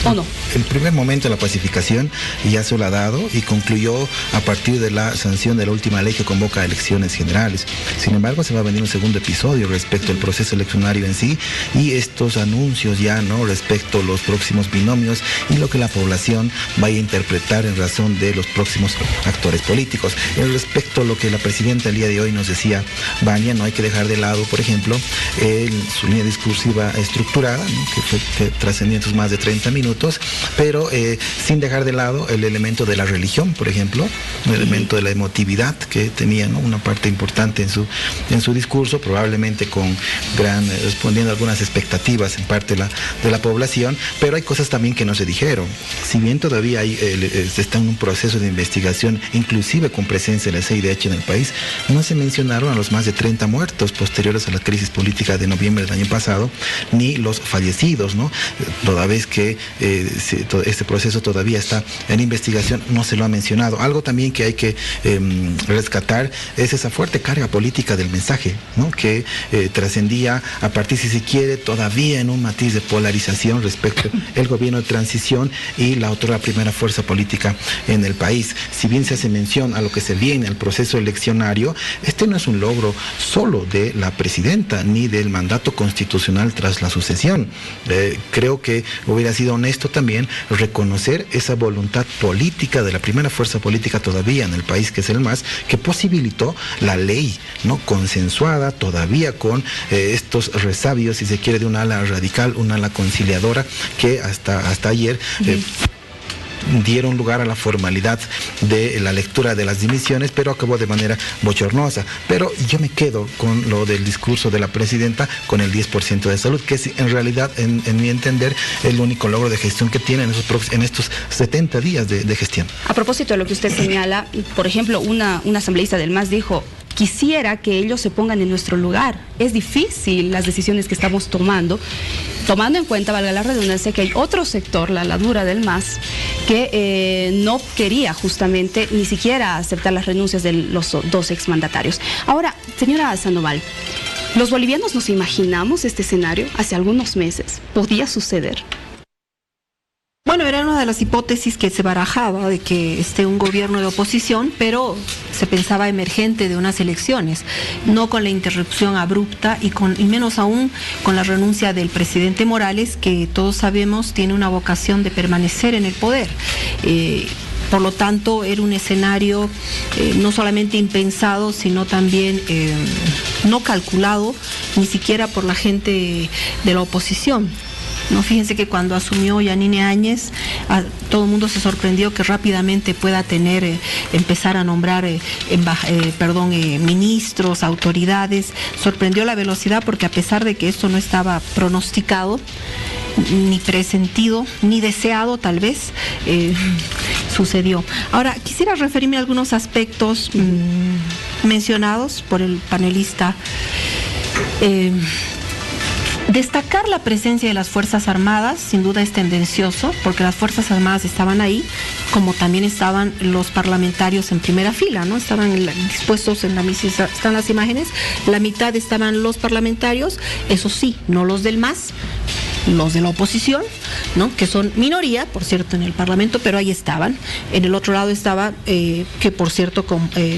o no? El primer momento de la pacificación ya se lo ha dado y concluyó a partir de la sanción de la última ley que convoca a elecciones generales. Sin embargo, se va a venir un segundo episodio respecto al proceso eleccionario en sí y estos anuncios ya, ¿no?, respecto a los próximos binomios y lo que la población vaya a interpretar en razón de los próximos actores políticos. Respecto a lo que la presidenta el día de hoy nos decía, Vania, no hay que dejar de lado, por ejemplo, su línea discursiva estructurada, ¿no?, que trascendió estos más de 30 minutos, pero sin dejar de lado el elemento de la religión, por ejemplo, el elemento de la emotividad que tenía, ¿no?, una parte importante en su discurso, probablemente respondiendo a algunas expectativas en parte de la población, pero hay cosas también que no se dijeron. Si bien todavía se está en un proceso de investigación, inclusive con presencia de la CIDH en el país, no se mencionaron a los más de 30 muertos posteriores a la crisis política de noviembre del año pasado, ni los fallecidos, ¿no? Toda vez que este proceso todavía está en investigación, no se lo ha mencionado. Algo también que hay que rescatar es esa fuerte carga política del mensaje, ¿no?, que trascendía a partir, si se quiere, todavía en un matiz de polarización respecto al gobierno de transición y la otra primera fuerza política en el país. Si bien se hace mención a lo que se viene al proceso eleccionario, este no es un logro solo de la presidenta ni del mandato constitucional tras la sucesión. Creo que hubiera sido honesto también reconocer esa voluntad política de la primera fuerza política todavía en el país, que es el MAS, que posibilitó la ley, ¿no?, consensuada todavía con estos resabios, si se quiere, de un ala radical, un ala conciliadora que hasta ayer dieron lugar a la formalidad de la lectura de las dimisiones, pero acabó de manera bochornosa. Pero yo me quedo con lo del discurso de la presidenta con el 10% de salud, que es en realidad, en mi entender, el único logro de gestión que tiene en estos 70 días de gestión. A propósito de lo que usted señala, por ejemplo, una asambleísta del MAS dijo: quisiera que ellos se pongan en nuestro lugar. Es difícil las decisiones que estamos tomando en cuenta, valga la redundancia, que hay otro sector, la dura del MAS, que no quería justamente ni siquiera aceptar las renuncias de los dos exmandatarios. Ahora, señora Sandoval, los bolivianos nos imaginamos este escenario hace algunos meses. ¿Podía suceder? Bueno, era una de las hipótesis que se barajaba de que esté un gobierno de oposición, pero se pensaba emergente de unas elecciones, no con la interrupción abrupta y menos aún con la renuncia del presidente Morales, que todos sabemos tiene una vocación de permanecer en el poder. Por lo tanto, era un escenario no solamente impensado, sino también no calculado, ni siquiera por la gente de la oposición. No, fíjense que cuando asumió Yanine Áñez, todo el mundo se sorprendió que rápidamente pueda empezar a nombrar ministros, autoridades. Sorprendió la velocidad, porque a pesar de que esto no estaba pronosticado, ni presentido, ni deseado tal vez, sucedió. Ahora, quisiera referirme a algunos aspectos mencionados por el panelista. Destacar la presencia de las Fuerzas Armadas, sin duda es tendencioso, porque las Fuerzas Armadas estaban ahí, como también estaban los parlamentarios en primera fila, ¿no? Estaban dispuestos están las imágenes, la mitad estaban los parlamentarios, eso sí, no los del MAS, los de la oposición, ¿no? Que son minoría, por cierto, en el Parlamento, pero ahí estaban. En el otro lado estaba, que por cierto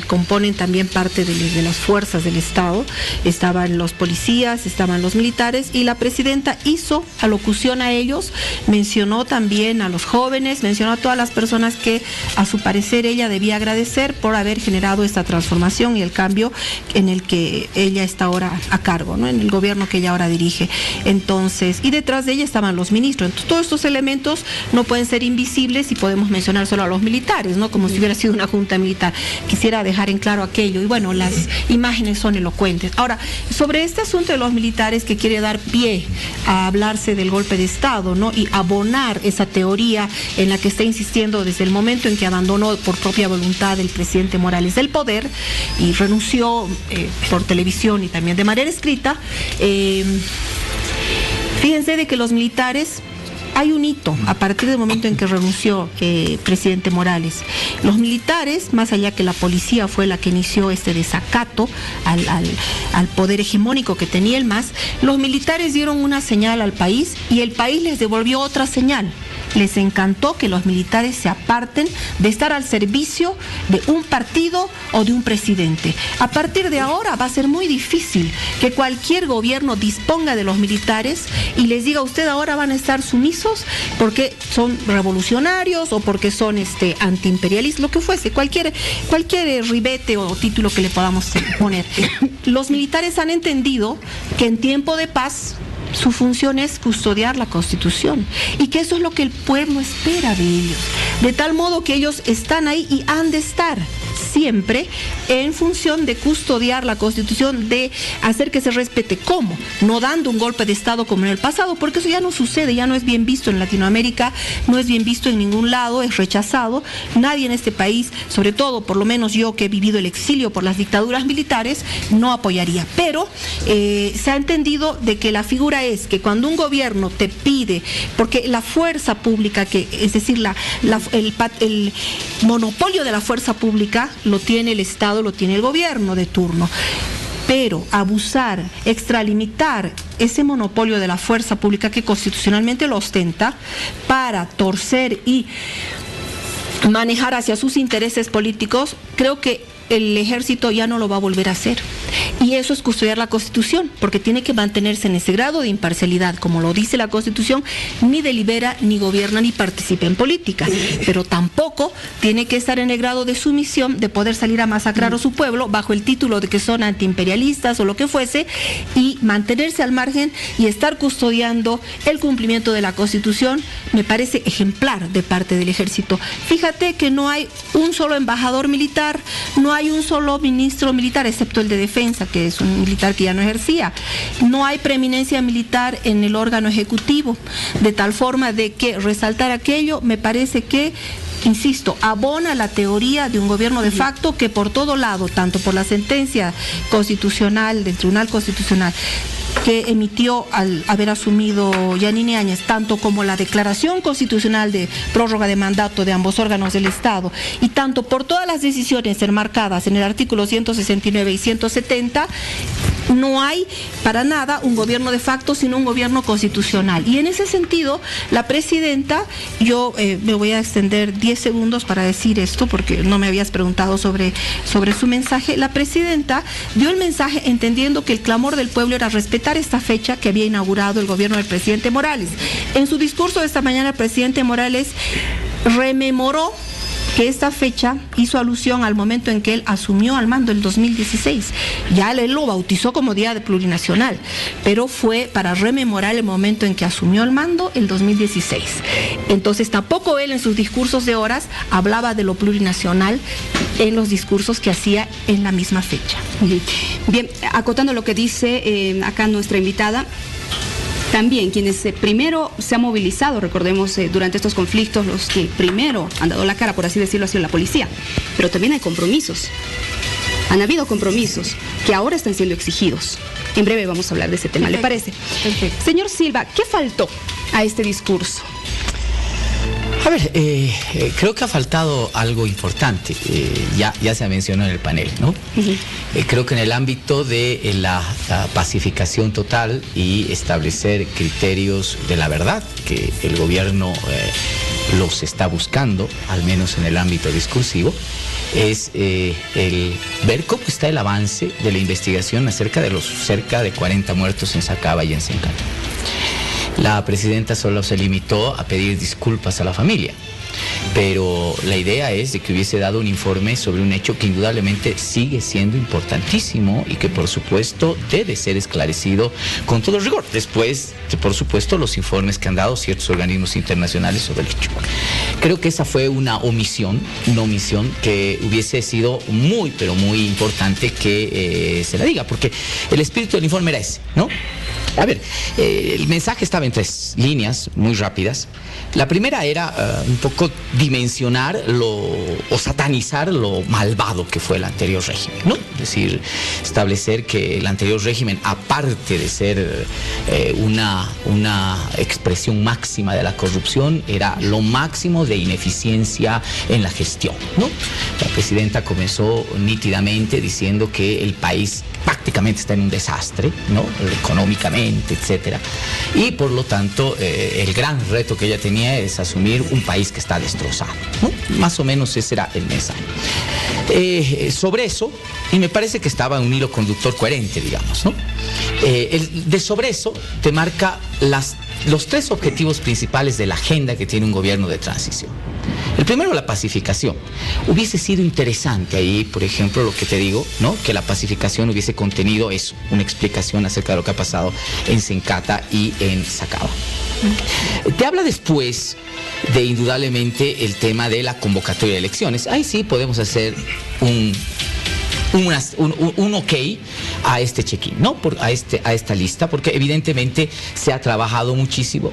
componen también parte de las fuerzas del Estado, estaban los policías, estaban los militares, y la presidenta hizo alocución a ellos, mencionó también a los jóvenes, mencionó a todas las personas que a su parecer ella debía agradecer por haber generado esta transformación y el cambio en el que ella está ahora a cargo, ¿no? En el gobierno que ella ahora dirige. Entonces, y detrás de ella estaban los ministros. Entonces, todos estos elementos no pueden ser invisibles y podemos mencionar solo a los militares, ¿no? Como si hubiera sido una junta militar. Quisiera dejar en claro aquello, y bueno, las imágenes son elocuentes. Ahora, sobre este asunto de los militares, que quiere dar pie a hablarse del golpe de Estado, ¿no? Y abonar esa teoría en la que está insistiendo desde el momento en que abandonó por propia voluntad el presidente Morales del poder y renunció por televisión y también de manera escrita. Fíjense de que los militares, hay un hito a partir del momento en que renunció presidente Morales. Los militares, más allá que la policía fue la que inició este desacato al poder hegemónico que tenía el MAS, los militares dieron una señal al país y el país les devolvió otra señal. Les encantó que los militares se aparten de estar al servicio de un partido o de un presidente. A partir de ahora va a ser muy difícil que cualquier gobierno disponga de los militares y les diga: usted ahora van a estar sumisos porque son revolucionarios o porque son antiimperialistas, lo que fuese, cualquier ribete o título que le podamos poner. Los militares han entendido que en tiempo de paz su función es custodiar la Constitución y que eso es lo que el pueblo espera de ellos, de tal modo que ellos están ahí y han de estar siempre en función de custodiar la Constitución, de hacer que se respete. ¿Cómo? No dando un golpe de Estado como en el pasado, porque eso ya no sucede, ya no es bien visto en Latinoamérica, no es bien visto en ningún lado, es rechazado. Nadie en este país, sobre todo, por lo menos yo que he vivido el exilio por las dictaduras militares, no apoyaría. Pero se ha entendido de que la figura es que cuando un gobierno te pide, porque la fuerza pública, es decir, el monopolio de la fuerza pública lo tiene el Estado, lo tiene el gobierno de turno. Pero abusar, extralimitar ese monopolio de la fuerza pública que constitucionalmente lo ostenta para torcer y manejar hacia sus intereses políticos, creo que el ejército ya no lo va a volver a hacer. Y eso es custodiar la Constitución, porque tiene que mantenerse en ese grado de imparcialidad, como lo dice la Constitución, ni delibera, ni gobierna, ni participa en política, pero tampoco tiene que estar en el grado de sumisión de poder salir a masacrar a su pueblo bajo el título de que son antiimperialistas o lo que fuese, y mantenerse al margen y estar custodiando el cumplimiento de la Constitución. Me parece ejemplar de parte del ejército. Fíjate que no hay un solo embajador militar, no hay un solo ministro militar, excepto el de defensa, que es un militar que ya no ejercía. No hay preeminencia militar en el órgano ejecutivo, de tal forma de que resaltar aquello me parece que, insisto, abona la teoría de un gobierno de facto que por todo lado, tanto por la sentencia constitucional del Tribunal Constitucional que emitió al haber asumido Yanine Áñez, tanto como la declaración constitucional de prórroga de mandato de ambos órganos del Estado, y tanto por todas las decisiones enmarcadas en el artículo 169 y 170, no hay para nada un gobierno de facto, sino un gobierno constitucional. Y en ese sentido, la presidenta, yo me voy a extender 10 segundos para decir esto, porque no me habías preguntado sobre su mensaje. La presidenta dio el mensaje entendiendo que el clamor del pueblo era respetar esta fecha que había inaugurado el gobierno del presidente Morales. En su discurso de esta mañana, el presidente Morales rememoró que esta fecha hizo alusión al momento en que él asumió al mando el 2016. Ya él lo bautizó como Día de Plurinacional, pero fue para rememorar el momento en que asumió el mando el 2016. Entonces tampoco él en sus discursos de horas hablaba de lo plurinacional en los discursos que hacía en la misma fecha. Bien, acotando lo que dice acá nuestra invitada, también quienes primero se han movilizado, recordemos, durante estos conflictos, los que primero han dado la cara, por así decirlo, ha sido la policía. Pero también hay compromisos. Han habido compromisos que ahora están siendo exigidos. En breve vamos a hablar de ese tema, ¿le parece? Perfecto. Señor Silva, ¿qué faltó a este discurso? A ver, creo que ha faltado algo importante, ya se mencionó en el panel, ¿no? Creo que en el ámbito de la pacificación total y establecer criterios de la verdad, que el gobierno los está buscando, al menos en el ámbito discursivo, es el ver cómo está el avance de la investigación acerca de los cerca de 40 muertos en Sacaba y en Sencata. La presidenta solo se limitó a pedir disculpas a la familia, pero la idea es de que hubiese dado un informe sobre un hecho que indudablemente sigue siendo importantísimo y que por supuesto debe ser esclarecido con todo rigor, después de por supuesto los informes que han dado ciertos organismos internacionales sobre el hecho. Creo que esa fue una omisión que hubiese sido muy, pero muy importante que se la diga, porque el espíritu del informe era ese, ¿no? A ver, el mensaje estaba en 3 líneas muy rápidas. La primera era un poco dimensionar o satanizar lo malvado que fue el anterior régimen, ¿no? Es decir, establecer que el anterior régimen, aparte de ser una expresión máxima de la corrupción, era lo máximo de ineficiencia en la gestión, ¿no? La presidenta comenzó nítidamente diciendo que el país prácticamente está en un desastre, ¿no? Económicamente, etcétera. Y por lo tanto, el gran reto que ella tenía es asumir un país que está destrozado, ¿no? Más o menos ese era el mensaje. Sobre eso, y me parece que estaba un hilo conductor coherente, digamos, ¿no? Sobre eso te marca los 3 objetivos principales de la agenda que tiene un gobierno de transición. El primero, la pacificación. Hubiese sido interesante ahí, por ejemplo, lo que te digo, ¿no? Que la pacificación hubiese contenido eso, una explicación acerca de lo que ha pasado en Sencata y en Sacaba. Te habla después de indudablemente el tema de la convocatoria de elecciones. Ahí sí podemos hacer un ok a este check-in, ¿no? A esta lista, porque evidentemente se ha trabajado muchísimo.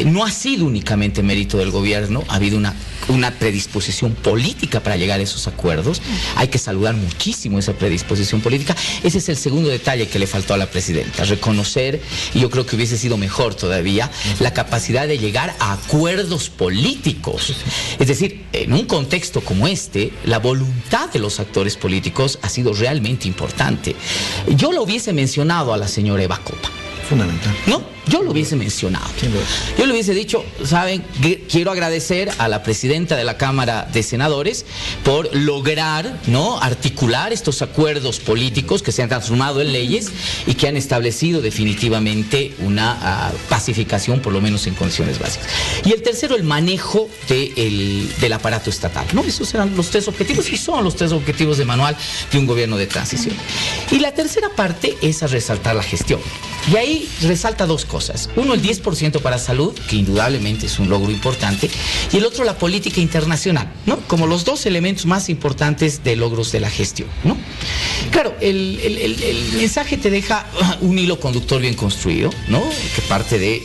No ha sido únicamente mérito del gobierno, ha habido una predisposición política para llegar a esos acuerdos. Hay que saludar muchísimo esa predisposición política. Ese es el segundo detalle que le faltó a la presidenta, reconocer, y yo creo que hubiese sido mejor todavía, la capacidad de llegar a acuerdos políticos. Es decir, en un contexto como este, la voluntad de los actores políticos ha sido realmente importante. Yo lo hubiese mencionado a la señora Eva Copa, Fundamental. ¿No? Yo lo hubiese mencionado. Yo le hubiese dicho, saben, quiero agradecer a la presidenta de la Cámara de Senadores por lograr, ¿no?, articular estos acuerdos políticos que se han transformado en leyes y que han establecido definitivamente una pacificación, por lo menos en condiciones básicas. Y el tercero, el manejo del aparato estatal, ¿no? Esos eran los tres objetivos y son los tres objetivos de manual de un gobierno de transición. Y la tercera parte es a resaltar la gestión. Y ahí resalta dos cosas. Uno, el 10% para salud, que indudablemente es un logro importante, y el otro, la política internacional, ¿no? Como los dos elementos más importantes de logros de la gestión, ¿no? Claro, el mensaje te deja un hilo conductor bien construido, ¿no? Que parte de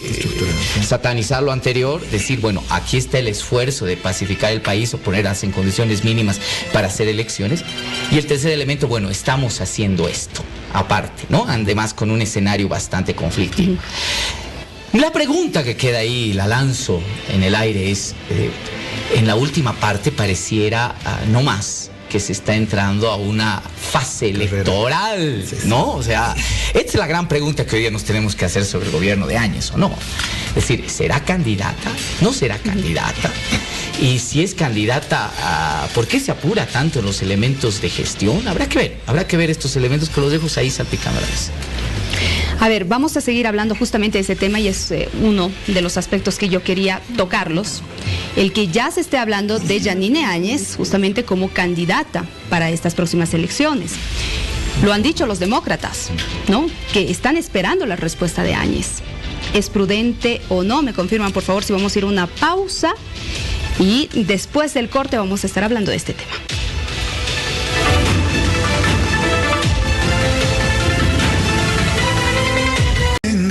satanizar lo anterior, decir, bueno, aquí está el esfuerzo de pacificar el país o ponerlas en condiciones mínimas para hacer elecciones. Y el tercer elemento, bueno, estamos haciendo esto, aparte, ¿no? Además con un escenario bastante conflictivo. La pregunta que queda ahí, la lanzo en el aire, es, en la última parte pareciera no más que se está entrando a una fase electoral, ¿no? O sea, esta es la gran pregunta que hoy día nos tenemos que hacer sobre el gobierno de Áñez, ¿o no? Es decir, ¿será candidata? ¿No será candidata? Y si es candidata, ¿por qué se apura tanto en los elementos de gestión? Habrá que ver estos elementos, que los dejo ahí salpicando a la vez. A ver, vamos a seguir hablando justamente de ese tema y es uno de los aspectos que yo quería tocarlos. El que ya se esté hablando de Yanine Áñez justamente como candidata para estas próximas elecciones. Lo han dicho los demócratas, ¿no? Que están esperando la respuesta de Áñez. ¿Es prudente o no? Me confirman, por favor, si vamos a ir a una pausa y después del corte vamos a estar hablando de este tema.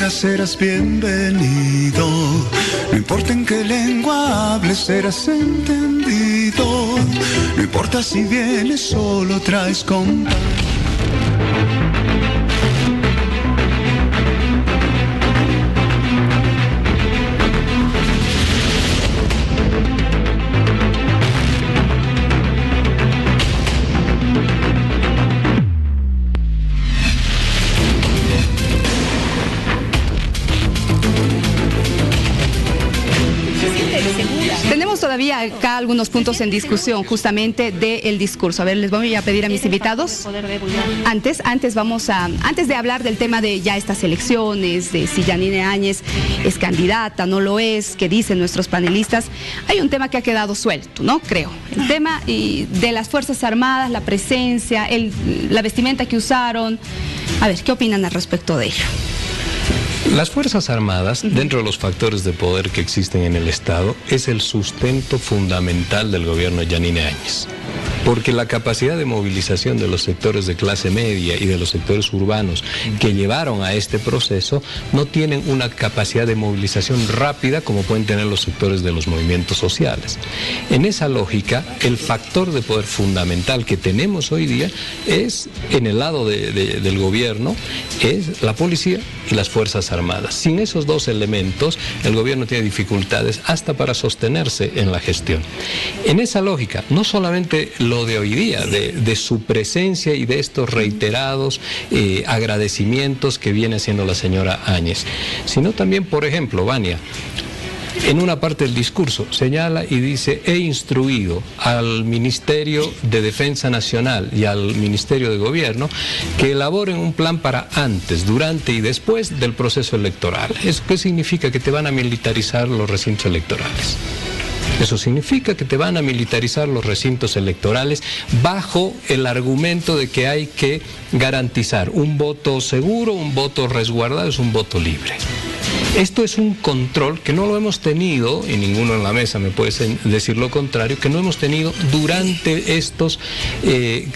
Serás bienvenido, no importa en qué lengua hables, serás entendido, no importa si vienes solo, traes compañía. Todavía acá algunos puntos en discusión justamente del discurso. A ver, les voy a pedir a mis invitados. Antes de hablar del tema de ya estas elecciones, de si Yanine Áñez es candidata, no lo es, que dicen nuestros panelistas, hay un tema que ha quedado suelto, ¿no? Creo. El tema de las Fuerzas Armadas, la presencia, la vestimenta que usaron. A ver, ¿qué opinan al respecto de ello? Las Fuerzas Armadas, dentro de los factores de poder que existen en el Estado, es el sustento fundamental del gobierno de Yanine Áñez. Porque la capacidad de movilización de los sectores de clase media y de los sectores urbanos que llevaron a este proceso no tienen una capacidad de movilización rápida como pueden tener los sectores de los movimientos sociales. En esa lógica, el factor de poder fundamental que tenemos hoy día es, en el lado del gobierno, es la policía y las Fuerzas Armadas. Sin esos dos elementos, el gobierno tiene dificultades hasta para sostenerse en la gestión. En esa lógica, no solamente lo de hoy día, de su presencia y de estos reiterados agradecimientos que viene haciendo la señora Áñez, sino también, por ejemplo, Vania, en una parte del discurso señala y dice: he instruido al Ministerio de Defensa Nacional y al Ministerio de Gobierno que elaboren un plan para antes, durante y después del proceso electoral. ¿Eso qué significa? Que te van a militarizar los recintos electorales. Eso significa que te van a militarizar los recintos electorales bajo el argumento de que hay que garantizar un voto seguro, un voto resguardado, es un voto libre. Esto es un control que no lo hemos tenido, y ninguno en la mesa me puede decir lo contrario, que no hemos tenido durante estos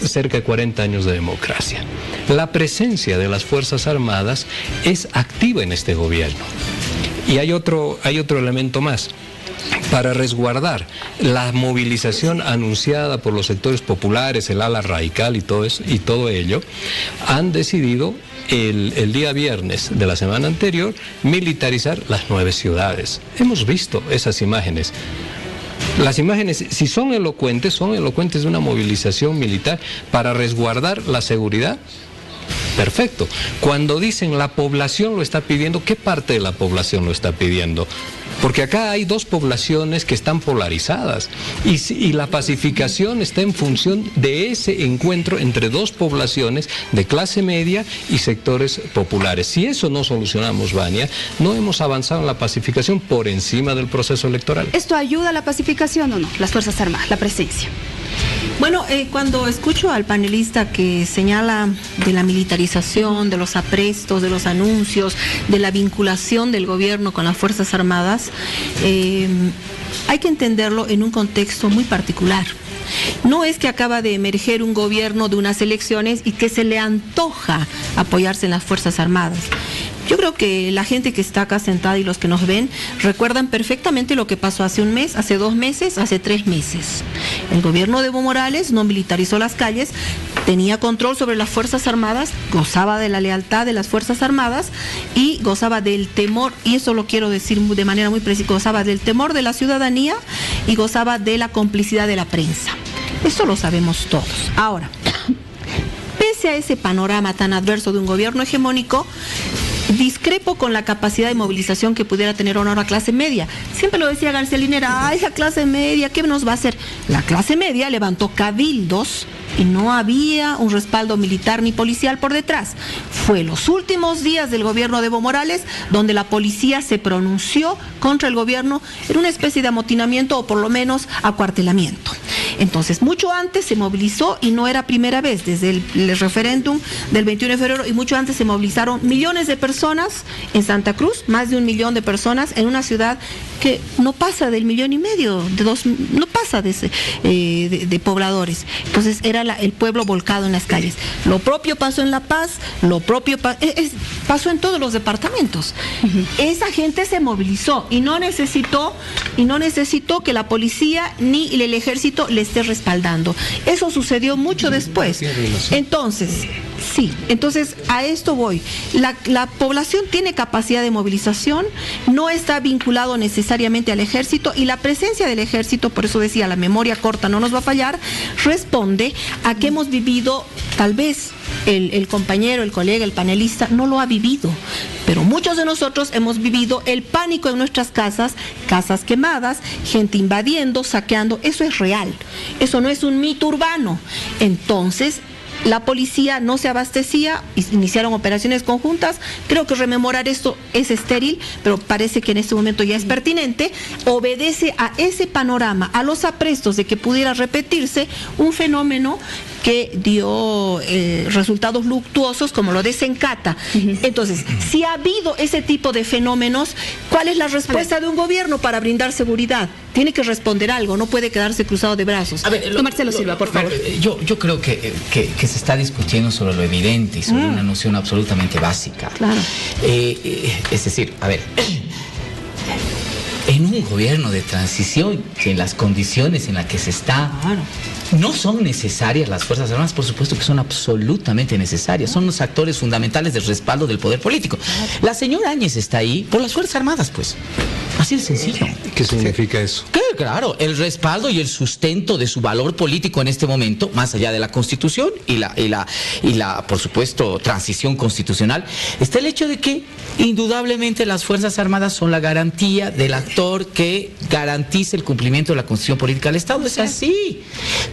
cerca de 40 años de democracia. La presencia de las Fuerzas Armadas es activa en este gobierno. Y hay otro elemento más. Para resguardar la movilización anunciada por los sectores populares, el ala radical y todo ello, han decidido el día viernes de la semana anterior militarizar las 9 ciudades. Hemos visto esas imágenes. Las imágenes, si son elocuentes de una movilización militar para resguardar la seguridad Perfecto. Cuando dicen la población lo está pidiendo, ¿qué parte de la población lo está pidiendo? Porque acá hay dos poblaciones que están polarizadas y la pacificación está en función de ese encuentro entre dos poblaciones de clase media y sectores populares. Si eso no solucionamos, Vania, no hemos avanzado en la pacificación por encima del proceso electoral. ¿Esto ayuda a la pacificación o no? Las Fuerzas Armadas, la presencia. Bueno, cuando escucho al panelista que señala de la militarización, de los aprestos, de los anuncios, de la vinculación del gobierno con las Fuerzas Armadas, hay que entenderlo en un contexto muy particular. No es que acaba de emerger un gobierno de unas elecciones y que se le antoja apoyarse en las Fuerzas Armadas. Yo creo que la gente que está acá sentada y los que nos ven recuerdan perfectamente lo que pasó hace un mes, hace 2 meses, hace 3 meses. El gobierno de Evo Morales no militarizó las calles, tenía control sobre las Fuerzas Armadas, gozaba de la lealtad de las Fuerzas Armadas y gozaba del temor, y eso lo quiero decir de manera muy precisa, gozaba del temor de la ciudadanía y gozaba de la complicidad de la prensa. Eso lo sabemos todos. Ahora, pese a ese panorama tan adverso de un gobierno hegemónico, discrepo con la capacidad de movilización que pudiera tener una clase media. Siempre lo decía García Linera, ¡ay, la clase media, qué nos va a hacer! La clase media levantó cabildos y no había un respaldo militar ni policial por detrás. Fue los últimos días del gobierno de Evo Morales donde la policía se pronunció contra el gobierno en una especie de amotinamiento o por lo menos acuartelamiento. Entonces, mucho antes se movilizó y no era primera vez, desde el referéndum del 21 de febrero y mucho antes se movilizaron millones de personas en Santa Cruz, más de 1 millón de personas en una ciudad que no pasa del 1,5 millones, no pasa de pobladores. Entonces era el pueblo volcado en las calles. Lo propio pasó en La Paz, lo propio pasó en todos los departamentos. Esa gente se movilizó y no necesitó que la policía ni el ejército le esté respaldando. Eso sucedió mucho después. Entonces, a esto voy. La población tiene capacidad de movilización, no está vinculado necesariamente al ejército y la presencia del ejército, por eso decía, la memoria corta no nos va a fallar, responde a que hemos vivido, tal vez el compañero, el colega, el panelista no lo ha vivido, pero muchos de nosotros hemos vivido el pánico en nuestras casas, casas quemadas, gente invadiendo, saqueando. Eso es real, eso no es un mito urbano. Entonces, la policía no se abastecía, iniciaron operaciones conjuntas. Creo que rememorar esto es estéril, pero parece que en este momento ya es pertinente. Obedece a ese panorama, a los aprestos de que pudiera repetirse un fenómeno que dio resultados luctuosos como lo de Sencata. Entonces, si ha habido ese tipo de fenómenos, ¿cuál es la respuesta de un gobierno para brindar seguridad? Tiene que responder algo, no puede quedarse cruzado de brazos. Marcelo Silva, por favor. Yo creo que se está discutiendo sobre lo evidente y sobre una noción absolutamente básica. Claro. Es decir, en un gobierno de transición, en las condiciones en las que se está, no son necesarias las Fuerzas Armadas, por supuesto que son absolutamente necesarias, son los actores fundamentales del respaldo del poder político. La señora Áñez está ahí por las Fuerzas Armadas, pues. Así de sencillo. ¿Qué significa eso? Claro, el respaldo y el sustento de su valor político en este momento, más allá de la Constitución y la, por supuesto, transición constitucional, está el hecho de que indudablemente las Fuerzas Armadas son la garantía del actor que garantice el cumplimiento de la Constitución política del Estado. Es así.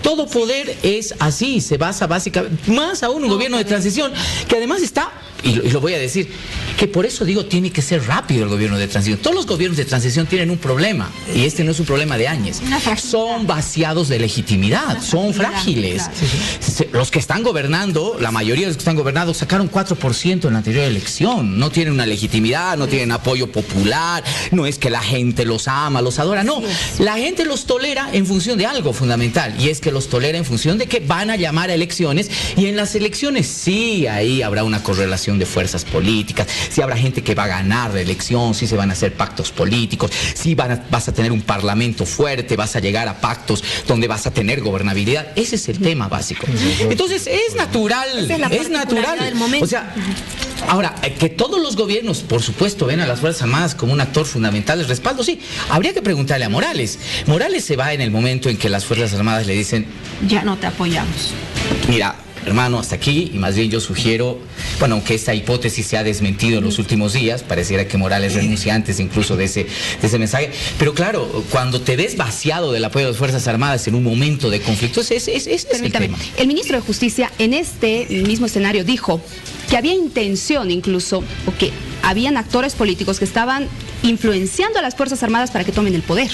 Todo poder es así, se basa básicamente, más aún un gobierno de transición, que además está, y lo voy a decir, que por eso digo, tiene que ser rápido el gobierno de transición. Todos los gobiernos de transición tienen un problema, y este no es un problema de Áñez. Son vaciados de legitimidad, son frágiles. Los que están gobernando, la mayoría de los que están gobernando, sacaron 4% en la anterior elección. No tienen una legitimidad, no tienen apoyo popular, no es que la gente los ama, los adora, no. La gente los tolera en función de algo fundamental, y es que los tolera en función de que van a llamar a elecciones, y en las elecciones sí, ahí habrá una correlación de fuerzas políticas, sí habrá gente que va a ganar la elección, sí se van a hacer pactos políticos, sí vas a tener un parlamento fuerte, vas a llegar a pactos donde vas a tener gobernabilidad. Ese es el tema básico. Entonces es natural, es natural. O sea, ahora, que todos los gobiernos, por supuesto, ven a las Fuerzas Armadas como un actor fundamental de respaldo, sí. Habría que preguntarle a Morales. Morales se va en el momento en que las Fuerzas Armadas le dicen: ya no te apoyamos. Mira, hermano, hasta aquí, y más bien yo sugiero, bueno, aunque esta hipótesis se ha desmentido en los últimos días, pareciera que Morales renuncia antes incluso de ese mensaje, pero claro, cuando te ves vaciado del apoyo de las Fuerzas Armadas en un momento de conflicto, es el tema. El ministro de Justicia en este mismo escenario dijo que había intención incluso, o que habían actores políticos que estaban influenciando a las Fuerzas Armadas para que tomen el poder.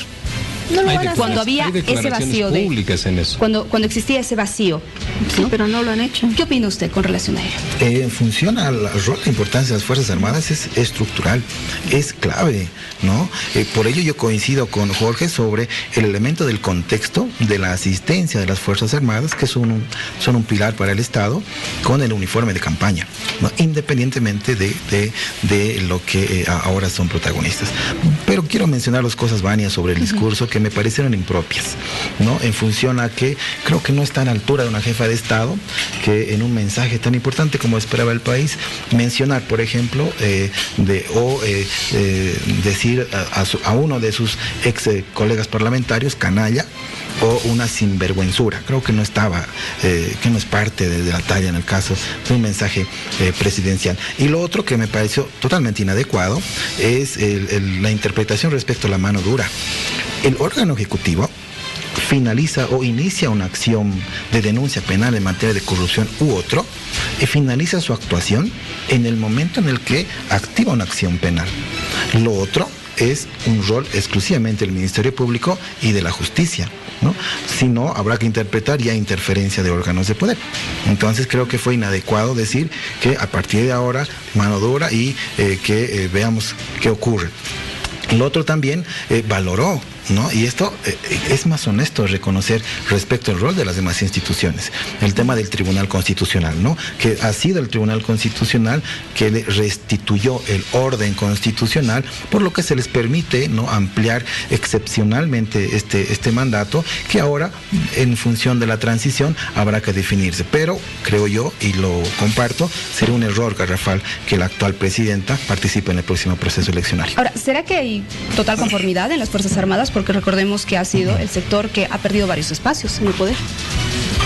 No lo van a hacer. Cuando había ese vacío públicas en eso. Cuando existía ese vacío, ¿no? Sí, pero no lo han hecho. ¿Qué opina usted con relación a ello? En función al rol, la importancia de las Fuerzas Armadas es estructural, es clave, ¿no? Por ello yo coincido con Jorge sobre el elemento del contexto de la asistencia de las Fuerzas Armadas, que son un pilar para el Estado, con el uniforme de campaña, ¿no? Independientemente de lo que ahora son protagonistas. Pero quiero mencionar dos cosas, Vania, sobre el discurso que me parecieron impropias, ¿no? En función a que creo que no está a la altura de una jefa de Estado que en un mensaje tan importante como esperaba el país, mencionar, por ejemplo, decir a uno de sus ex colegas parlamentarios, canalla, o una sinvergüenzura. Creo que no estaba, que no es parte de la talla en el caso de un mensaje presidencial. Y lo otro que me pareció totalmente inadecuado es la interpretación respecto a la mano dura. El órgano ejecutivo finaliza o inicia una acción de denuncia penal en materia de corrupción u otro, y finaliza su actuación en el momento en el que activa una acción penal. Lo otro es un rol exclusivamente del Ministerio Público y de la Justicia, ¿no? Si no, habrá que interpretar ya interferencia de órganos de poder. Entonces creo que fue inadecuado decir que a partir de ahora mano dura y que veamos qué ocurre. Lo otro también valoró, ¿no? Y esto es más honesto reconocer respecto al rol de las demás instituciones. El tema del Tribunal Constitucional, ¿no? Que ha sido el Tribunal Constitucional que le restituyó el orden constitucional, por lo que se les permite, ¿no?, ampliar excepcionalmente este mandato, que ahora, en función de la transición, habrá que definirse. Pero creo yo, y lo comparto, sería un error garrafal que la actual presidenta participe en el próximo proceso eleccionario. Ahora, ¿será que hay total conformidad en las Fuerzas Armadas? Porque recordemos que ha sido el sector que ha perdido varios espacios en el poder.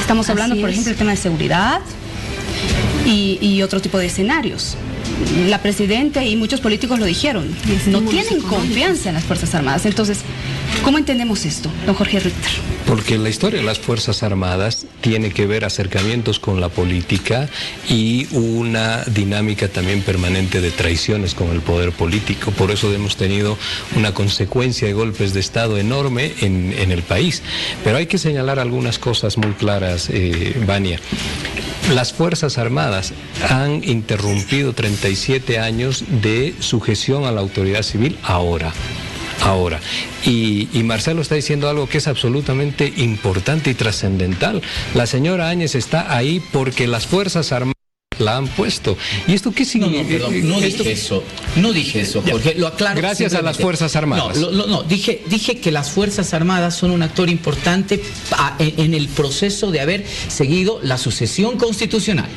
Estamos hablando, por ejemplo, del tema de seguridad y otro tipo de escenarios. La presidenta y muchos políticos lo dijeron, no tienen confianza en las Fuerzas Armadas. Entonces, ¿cómo entendemos esto, don Jorge Richter? Porque la historia de las Fuerzas Armadas tiene que ver acercamientos con la política y una dinámica también permanente de traiciones con el poder político. Por eso hemos tenido una consecuencia de golpes de Estado enorme en el país. Pero hay que señalar algunas cosas muy claras, Vania. Las Fuerzas Armadas han interrumpido 37 años de sujeción a la autoridad civil ahora. Y Marcelo está diciendo algo que es absolutamente importante y trascendental. La señora Áñez está ahí porque las Fuerzas Armadas la han puesto. ¿Y esto qué significa? No dije eso, Jorge, lo aclaro. Gracias a las Fuerzas Armadas. Dije que las Fuerzas Armadas son un actor importante en el proceso de haber seguido la sucesión constitucional.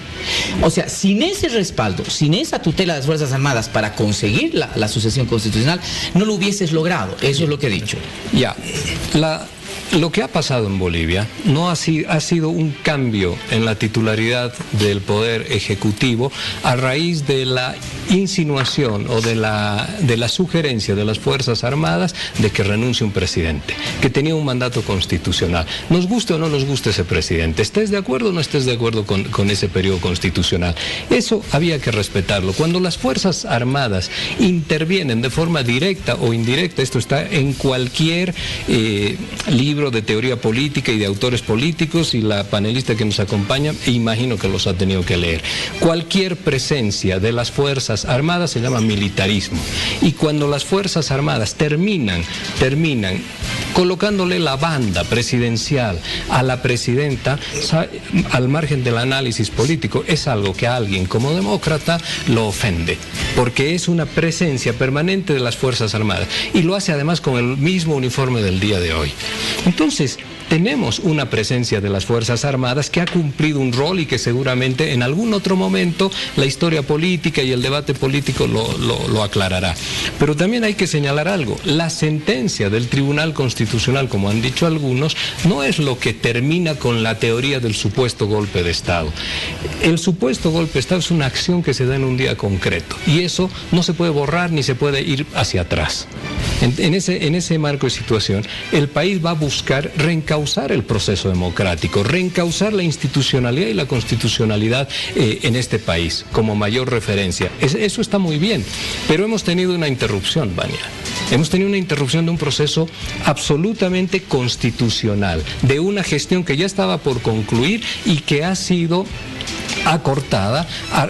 O sea, sin ese respaldo, sin esa tutela de las Fuerzas Armadas para conseguir la sucesión constitucional, no lo hubieses logrado. Eso es lo que he dicho. Ya, lo que ha pasado en Bolivia no ha sido un cambio en la titularidad del Poder Ejecutivo a raíz de la insinuación o de la sugerencia de las Fuerzas Armadas de que renuncie un presidente, que tenía un mandato constitucional. Nos guste o no nos guste ese presidente, estés de acuerdo o no estés de acuerdo con ese periodo constitucional. Eso había que respetarlo. Cuando las Fuerzas Armadas intervienen de forma directa o indirecta, esto está en cualquier libro de teoría política y de autores políticos, y la panelista que nos acompaña, imagino que los ha tenido que leer. Cualquier presencia de las Fuerzas Armadas se llama militarismo. Y cuando las Fuerzas Armadas terminan colocándole la banda presidencial a la presidenta, al margen del análisis político, es algo que a alguien como demócrata lo ofende, porque es una presencia permanente de las Fuerzas Armadas, y lo hace además con el mismo uniforme del día de hoy. Entonces, tenemos una presencia de las Fuerzas Armadas que ha cumplido un rol y que seguramente en algún otro momento la historia política y el debate político lo aclarará. Pero también hay que señalar algo: la sentencia del Tribunal Constitucional, como han dicho algunos, no es lo que termina con la teoría del supuesto golpe de Estado. El supuesto golpe de Estado es una acción que se da en un día concreto, y eso no se puede borrar ni se puede ir hacia atrás. En ese marco de situación, el país va a buscar reencauzar el proceso democrático, reencauzar la institucionalidad y la constitucionalidad en este país como mayor referencia. Eso está muy bien, pero hemos tenido una interrupción, Vania. Hemos tenido una interrupción de un proceso absolutamente constitucional, de una gestión que ya estaba por concluir y que ha sido acortada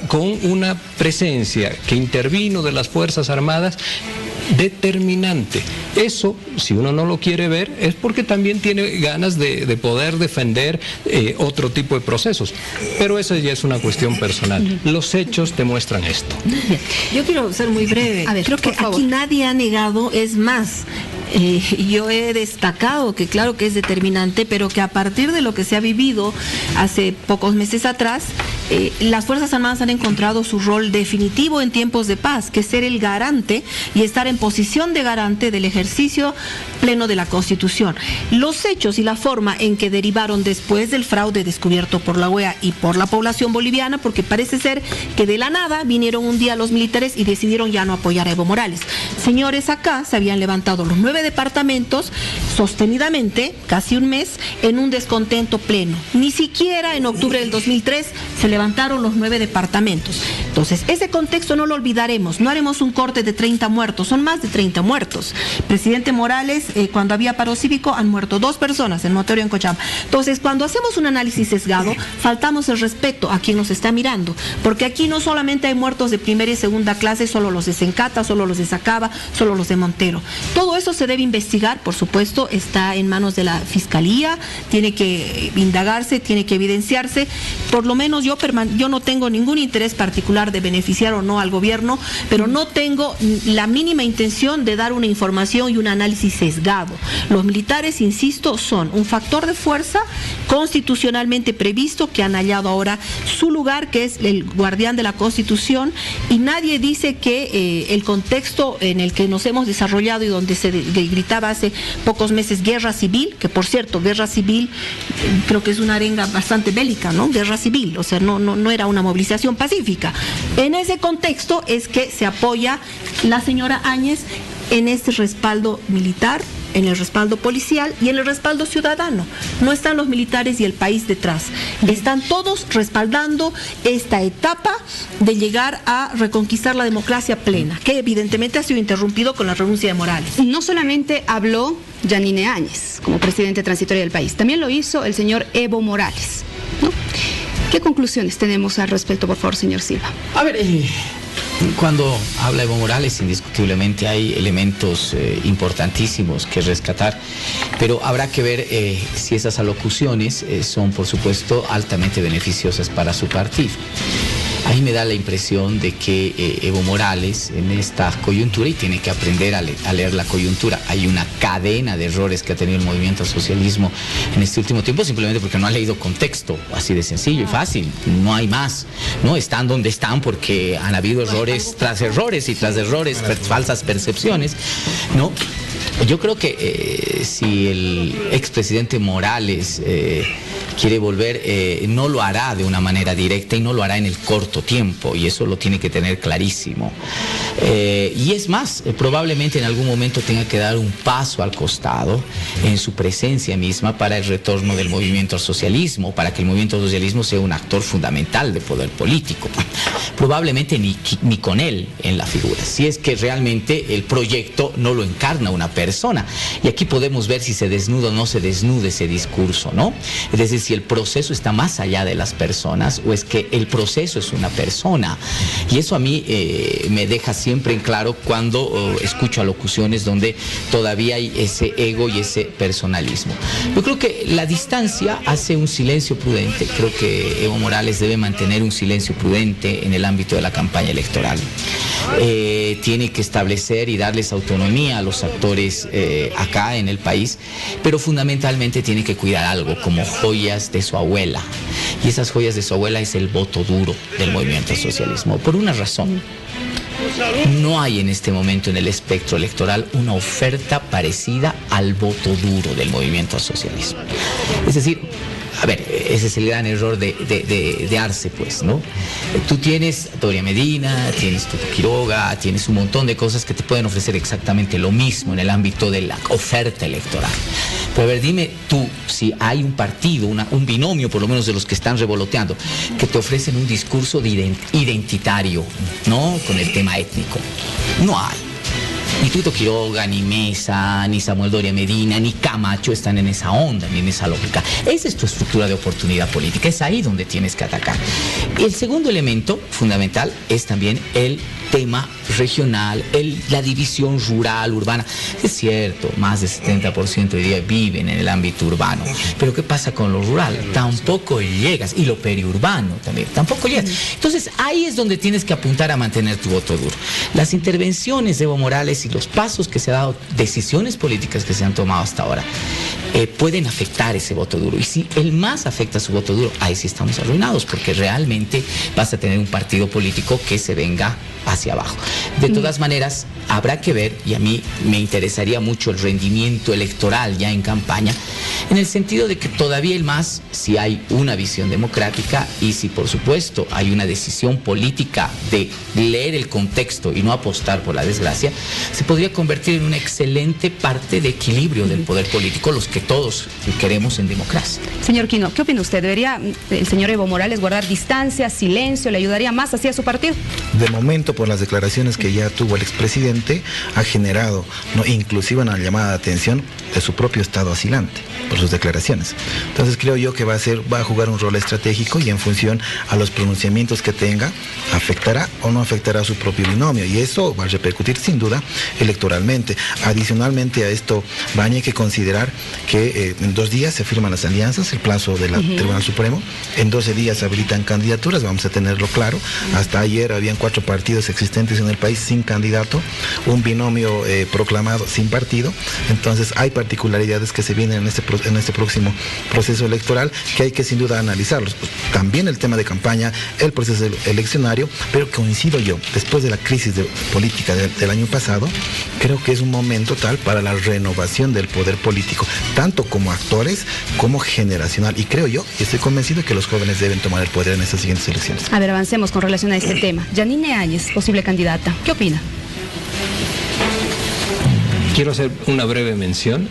con una presencia que intervino de las Fuerzas Armadas determinante. Eso, si uno no lo quiere ver, es porque también tiene ganas de poder defender otro tipo de procesos. Pero esa ya es una cuestión personal. Los hechos te muestran esto. Yo quiero ser muy breve. A ver, creo que aquí nadie ha negado, es más, yo he destacado que claro que es determinante, pero que a partir de lo que se ha vivido hace pocos meses atrás, las Fuerzas Armadas han encontrado su rol definitivo en tiempos de paz, que es ser el garante y estar en posición de garante del ejercicio pleno de la Constitución. Los hechos y la forma en que derivaron después del fraude descubierto por la OEA y por la población boliviana, porque parece ser que de la nada vinieron un día los militares y decidieron ya no apoyar a Evo Morales. Señores, acá se habían levantado los 9 departamentos sostenidamente, casi un mes, en un descontento pleno. Ni siquiera en octubre del 2003 se levantaron los 9 departamentos. Entonces, ese contexto no lo olvidaremos. No haremos un corte de 30 muertos, son más de 30 muertos. Presidente Morales, cuando había paro cívico, han muerto 2 personas en Motorio, en Cochabamba. Entonces, cuando hacemos un análisis sesgado, faltamos el respeto a quien nos está mirando, porque aquí no solamente hay muertos de primera y segunda clase, solo los de Sencata, solo los de Sacaba, solo los de Montero. Todo eso se debe investigar, por supuesto, está en manos de la Fiscalía, tiene que indagarse, tiene que evidenciarse. Por lo menos yo no tengo ningún interés particular de beneficiar o no al gobierno, pero no tengo la mínima intención de dar una información y un análisis sesgado. Los militares, insisto, son un factor de fuerza constitucionalmente previsto, que han hallado ahora su lugar, que es el guardián de la Constitución, y nadie dice que el contexto en el que nos hemos desarrollado y donde se gritaba hace pocos meses guerra civil, que por cierto, guerra civil creo que es una arenga bastante bélica, ¿no? Guerra civil, o sea, no era una movilización pacífica. En ese contexto es que se apoya la señora Áñez en este respaldo militar, en el respaldo policial y en el respaldo ciudadano. No están los militares y el país detrás. Están todos respaldando esta etapa de llegar a reconquistar la democracia plena, que evidentemente ha sido interrumpido con la renuncia de Morales. No solamente habló Yanine Áñez como presidente transitorio del país, también lo hizo el señor Evo Morales, ¿no? ¿Qué conclusiones tenemos al respecto, por favor, señor Silva? A ver, cuando habla Evo Morales, indiscutiblemente hay elementos importantísimos que rescatar, pero habrá que ver si esas alocuciones son, por supuesto, altamente beneficiosas para su partido. A mí me da la impresión de que Evo Morales en esta coyuntura, y tiene que aprender a leer la coyuntura, hay una cadena de errores que ha tenido el movimiento al socialismo en este último tiempo, simplemente porque no ha leído contexto, así de sencillo y fácil, no hay más, ¿no? Están donde están porque han habido errores tras errores y tras errores, falsas percepciones, ¿no? Yo creo que si el expresidente Morales quiere volver, no lo hará de una manera directa y no lo hará en el corto tiempo, y eso lo tiene que tener clarísimo. Y es más, probablemente en algún momento tenga que dar un paso al costado en su presencia misma para el retorno del movimiento al socialismo, para que el movimiento al socialismo sea un actor fundamental de poder político. Probablemente ni con él en la figura, si es que realmente el proyecto no lo encarna una persona. Y aquí podemos ver si se desnuda o no se desnuda ese discurso, ¿no? Es decir, si el proceso está más allá de las personas o es que el proceso es una persona. Y eso a mí me deja siempre en claro cuando escucho alocuciones donde todavía hay ese ego y ese personalismo. Yo creo que la distancia hace un silencio prudente. Creo que Evo Morales debe mantener un silencio prudente en el ámbito de la campaña electoral. Tiene que establecer y darles autonomía a los actores mujeres acá en el país, pero fundamentalmente tiene que cuidar algo como joyas de su abuela. Y esas joyas de su abuela es el voto duro del movimiento al socialismo. Por una razón. No hay en este momento en el espectro electoral una oferta parecida al voto duro del movimiento al socialismo. Es decir, a ver, ese es el gran error de Arce, pues, ¿no? Tú tienes a Doria Medina, tienes Tuto Quiroga, tienes un montón de cosas que te pueden ofrecer exactamente lo mismo en el ámbito de la oferta electoral. Pero a ver, dime tú, si hay un partido, un binomio por lo menos de los que están revoloteando, que te ofrecen un discurso identitario, ¿no? Con el tema étnico. No hay. Ni Tuto Quiroga, ni Mesa, ni Samuel Doria Medina, ni Camacho están en esa onda, ni en esa lógica. Esa es tu estructura de oportunidad política, es ahí donde tienes que atacar. El segundo elemento fundamental es también el tema regional, la división rural, urbana. Es cierto, más del 70% hoy día viven en el ámbito urbano, pero ¿qué pasa con lo rural? Tampoco llegas, y lo periurbano también, tampoco llegas. Entonces ahí es donde tienes que apuntar a mantener tu voto duro. Las intervenciones de Evo Morales y los pasos que se han dado, decisiones políticas que se han tomado hasta ahora, pueden afectar ese voto duro. Y si el MAS afecta su voto duro, ahí sí estamos arruinados, porque realmente vas a tener un partido político que se venga hacia abajo. De todas maneras, habrá que ver, y a mí me interesaría mucho el rendimiento electoral ya en campaña, en el sentido de que todavía el MAS, si hay una visión democrática y si por supuesto hay una decisión política de leer el contexto y no apostar por la desgracia, se podría convertir en una excelente parte de equilibrio del poder político, los que todos queremos en democracia. Señor Quino, ¿qué opina usted? ¿Debería el señor Evo Morales guardar distancia, silencio? ¿Le ayudaría más hacia su partido? De momento, por las declaraciones que ya tuvo el expresidente, ha generado, ¿no?, inclusive una llamada de atención de su propio estado asilante por sus declaraciones. Entonces creo yo que va a jugar un rol estratégico, y en función a los pronunciamientos que tenga, afectará o no afectará a su propio binomio, y eso va a repercutir sin duda electoralmente. Adicionalmente a esto, hay que considerar que en 2 días se firman las alianzas, el plazo del Tribunal Supremo, en 12 días se habilitan candidaturas, vamos a tenerlo claro. Hasta ayer habían 4 partidos existentes en el país sin candidato, un binomio proclamado sin partido. Entonces hay particularidades que se vienen en este próximo proceso electoral que hay que sin duda analizarlos. También el tema de campaña, el proceso eleccionario, pero coincido yo, después de la crisis política del año pasado, creo que es un momento tal para la renovación del poder político, tanto como actores como generacional, y creo yo, y estoy convencido que los jóvenes deben tomar el poder en estas siguientes elecciones. A ver, avancemos con relación a este tema. Yanine Áñez, posible candidata, ¿qué opina? Quiero hacer una breve mención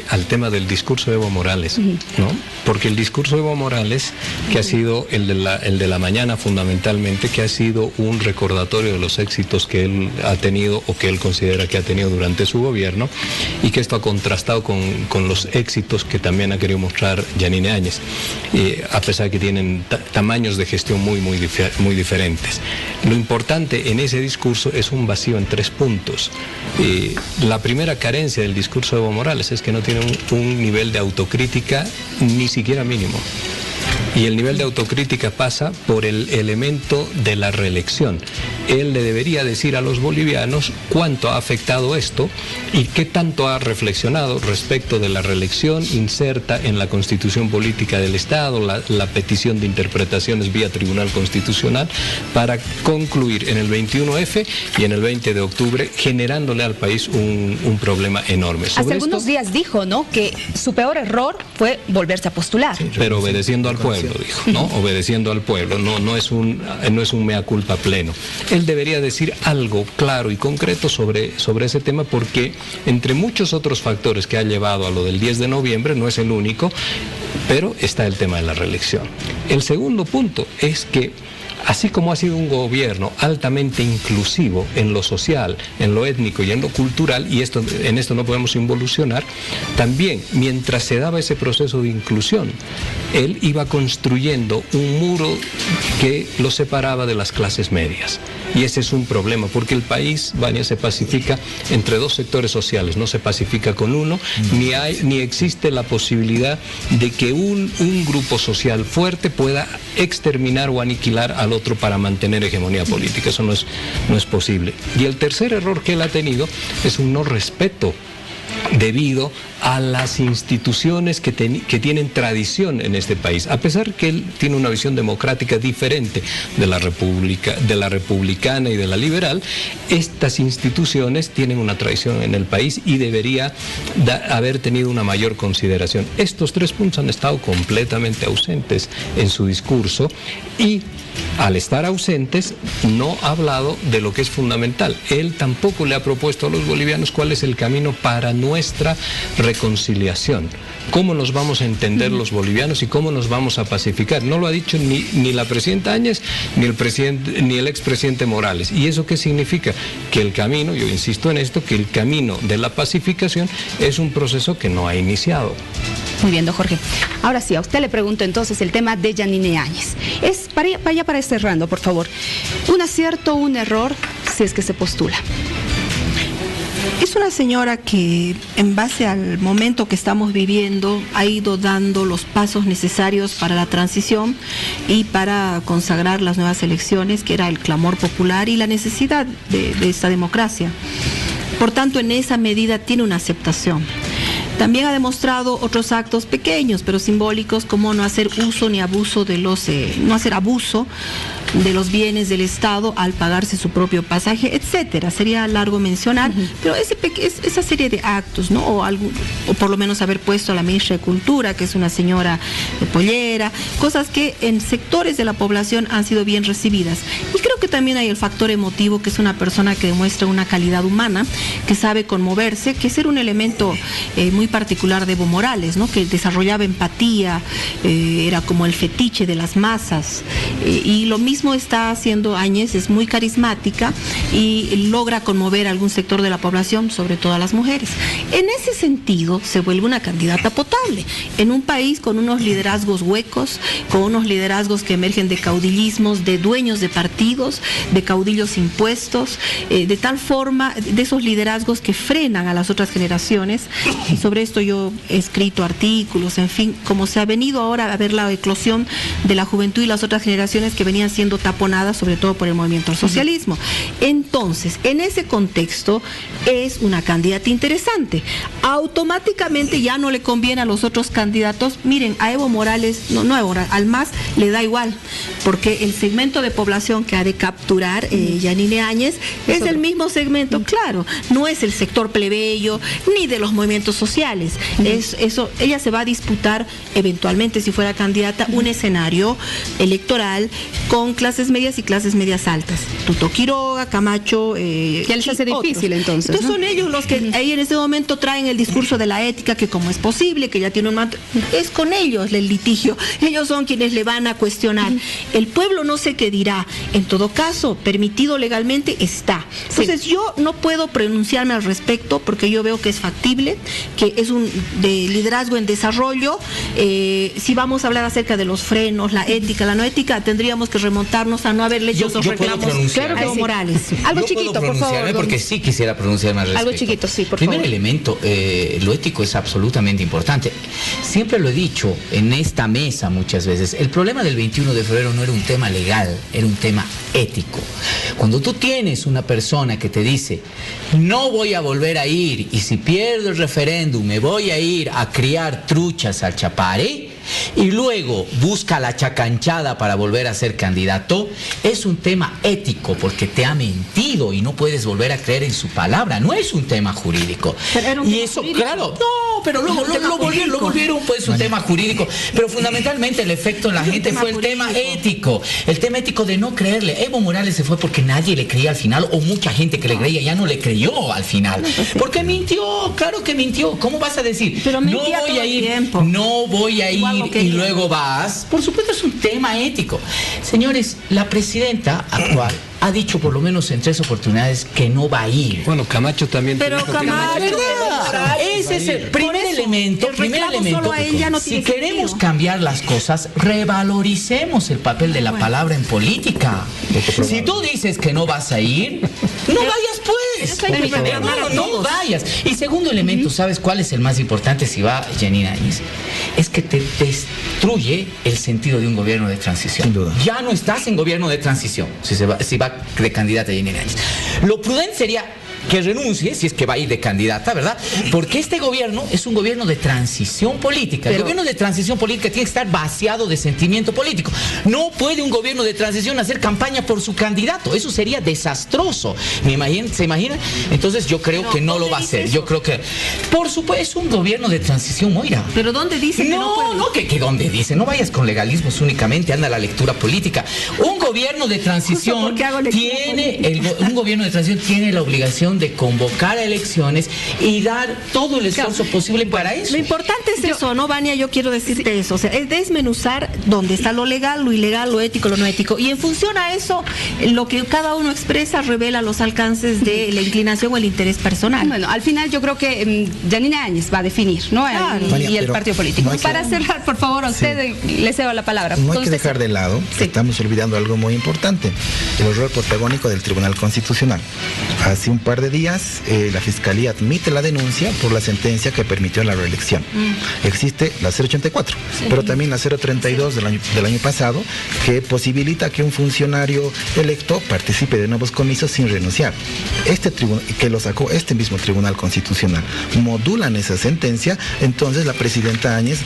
al tema del discurso de Evo Morales, ¿no? Porque el discurso de Evo Morales, que ha sido el de la mañana fundamentalmente, que ha sido un recordatorio de los éxitos que él ha tenido o que él considera que ha tenido durante su gobierno, y que esto ha contrastado con los éxitos que también ha querido mostrar Yanine Áñez, a pesar de que tienen tamaños de gestión muy diferentes. Lo importante en ese discurso es un vacío en 3 puntos. La primera carencia del discurso de Evo Morales es que no tiene un nivel de autocrítica ni siquiera mínimo. Y el nivel de autocrítica pasa por el elemento de la reelección. Él le debería decir a los bolivianos cuánto ha afectado esto y qué tanto ha reflexionado respecto de la reelección inserta en la Constitución Política del Estado, la petición de interpretaciones vía Tribunal Constitucional, para concluir en el 21F y en el 20 de octubre, generándole al país un problema enorme. Hace algunos días dijo, ¿no?, que su peor error fue volverse a postular. Sí, pero obedeciendo al pueblo, dijo, ¿no? Obedeciendo al pueblo, no es un mea culpa pleno. Él debería decir algo claro y concreto sobre ese tema, porque entre muchos otros factores que ha llevado a lo del 10 de noviembre, no es el único, pero está el tema de la reelección. El segundo punto es que, así como ha sido un gobierno altamente inclusivo en lo social, en lo étnico y en lo cultural, y en esto no podemos involucionar, también mientras se daba ese proceso de inclusión, él iba construyendo un muro que lo separaba de las clases medias. Y ese es un problema, porque el país, Vania, se pacifica entre 2 sectores sociales, no se pacifica con uno, ni existe la posibilidad de que un grupo social fuerte pueda exterminar o aniquilar al otro para mantener hegemonía política. Eso no es posible. Y el tercer error que él ha tenido es un no respeto debido a las instituciones que tienen tradición en este país, a pesar que él tiene una visión democrática diferente de la republicana y de la liberal. Estas instituciones tienen una tradición en el país y debería haber tenido una mayor consideración. Estos 3 puntos han estado completamente ausentes en su discurso y al estar ausentes no ha hablado de lo que es fundamental. Él tampoco le ha propuesto a los bolivianos cuál es el camino para nuestra reconciliación. ¿Cómo nos vamos a entender los bolivianos y cómo nos vamos a pacificar? No lo ha dicho ni la presidenta Áñez ni el expresidente Morales. ¿Y eso qué significa? Que el camino, yo insisto en esto, que el camino de la pacificación es un proceso que no ha iniciado. Muy bien, don Jorge. Ahora sí, a usted le pregunto entonces el tema de Yanine Áñez. Es para ir cerrando, por favor. ¿Un acierto o un error si es que se postula? Es una señora que, en base al momento que estamos viviendo, ha ido dando los pasos necesarios para la transición y para consagrar las nuevas elecciones, que era el clamor popular y la necesidad de esta democracia. Por tanto, en esa medida tiene una aceptación. También ha demostrado otros actos pequeños pero simbólicos, como no hacer uso ni abuso de no hacer abuso de los bienes del Estado al pagarse su propio pasaje, etcétera. Sería largo mencionar, pero esa serie de actos, ¿no? O por lo menos haber puesto a la ministra de Cultura, que es una señora pollera, cosas que en sectores de la población han sido bien recibidas. Y creo que también hay el factor emotivo, que es una persona que demuestra una calidad humana, que sabe conmoverse, que era un elemento muy particular de Evo Morales, ¿no? Que desarrollaba empatía, era como el fetiche de las masas, y lo mismo está haciendo Áñez. Es muy carismática y logra conmover a algún sector de la población, sobre todo a las mujeres. En ese sentido se vuelve una candidata potable en un país con unos liderazgos huecos, con unos liderazgos que emergen de caudillismos, de dueños de partidos, de caudillos impuestos, de tal forma, de esos liderazgos que frenan a las otras generaciones. Y sobre esto yo he escrito artículos, en fin, como se ha venido ahora a ver la eclosión de la juventud y las otras generaciones que venían siendo taponadas, sobre todo por el movimiento al socialismo. Entonces, en ese contexto es una candidata interesante. Automáticamente ya no le conviene a los otros candidatos. Miren, a Evo Morales, al MAS le da igual, porque el segmento de población que ha de capturar Yanine Áñez es el mismo segmento, claro, no es el sector plebeyo ni de los movimientos sociales. Ella se va a disputar eventualmente, si fuera candidata, un escenario electoral con clases medias y clases medias altas. Tuto Quiroga, Camacho, ya les hace difícil entonces, ¿no? Son ellos los que ahí en este momento traen el discurso de la ética, que cómo es posible, que ya tiene un manto. Es con ellos el litigio. Ellos son quienes le van a cuestionar. El pueblo no sé qué dirá. En todo caso, permitido legalmente está. Entonces yo no puedo pronunciarme al respecto, porque yo veo que es factible, que es un de liderazgo en desarrollo. Si vamos a hablar acerca de los frenos, la ética, la no ética, tendríamos que remontarnos a no haberle hecho esos reclamos a Evo Morales. Algo chiquito, por favor. Porque sí quisiera pronunciarme al respecto. Algo chiquito, sí, por favor. Primer elemento, lo ético es absolutamente importante. Siempre lo he dicho en esta mesa muchas veces, el problema del 21 de febrero no era un tema legal, era un tema ético. Cuando tú tienes una persona que te dice, no voy a volver a ir, y si pierdo el referéndum me voy a ir a criar truchas al Chapare, y luego busca la chacanchada para volver a ser candidato, es un tema ético, porque te ha mentido y no puedes volver a creer en su palabra. No es un tema jurídico. Y eso, jurídico. Claro, no, pero luego lo volvieron pues un tema jurídico. Pero fundamentalmente el efecto en la gente fue el tema ético. El tema ético de no creerle. Evo Morales se fue porque nadie le creía al final, o mucha gente que le creía ya no le creyó al final. Porque mintió, claro que mintió. ¿Cómo vas a decir? No voy a ir, no voy a ir y luego vas? Por supuesto es un tema ético. Señores, la presidenta actual ha dicho por lo menos en 3 oportunidades que no va a ir. Bueno, Camacho también. Pero Camacho, ese es el primer elemento. Si queremos cambiar las cosas, revaloricemos el papel de la palabra en política. Si tú dices que no vas a ir, no vayas pues. No vayas. Y segundo elemento, ¿sabes cuál es el más importante si va Yanine Áñez? Es que te destruye el sentido de un gobierno de transición. Sin duda. Ya no estás en gobierno de transición si va de candidata Yanine Áñez. Lo prudente sería que renuncie, si es que va a ir de candidata, ¿verdad? Porque este gobierno es un gobierno de transición política. El gobierno de transición política tiene que estar vaciado de sentimiento político. No puede un gobierno de transición hacer campaña por su candidato. Eso sería desastroso. ¿Se imagina? Entonces yo creo que no lo va a hacer. Yo creo que, por supuesto, es un gobierno de transición, Moira. ¿Pero dónde dice que no puede? No, que dónde dice. No vayas con legalismos únicamente, anda la lectura política. Un gobierno de transición tiene la obligación de convocar a elecciones y dar todo el esfuerzo posible para eso. Lo importante es eso, ¿no, Vania? Yo quiero decirte eso. O sea, es desmenuzar dónde está lo legal, lo ilegal, lo ético, lo no ético. Y en función a eso, lo que cada uno expresa revela los alcances de la inclinación o el interés personal. Bueno, al final yo creo que Yanina Áñez va a definir, ¿no? Y el partido político. Para cerrar, por favor, a usted le cedo la palabra. No hay que dejar de lado que estamos olvidando algo muy importante, el rol protagónico del Tribunal Constitucional. Hace un par de días la Fiscalía admite la denuncia por la sentencia que permitió la reelección. Existe la 084, pero también la 032 del año pasado, que posibilita que un funcionario electo participe de nuevos comicios sin renunciar. Que lo sacó este mismo Tribunal Constitucional. Modulan esa sentencia, entonces la presidenta Áñez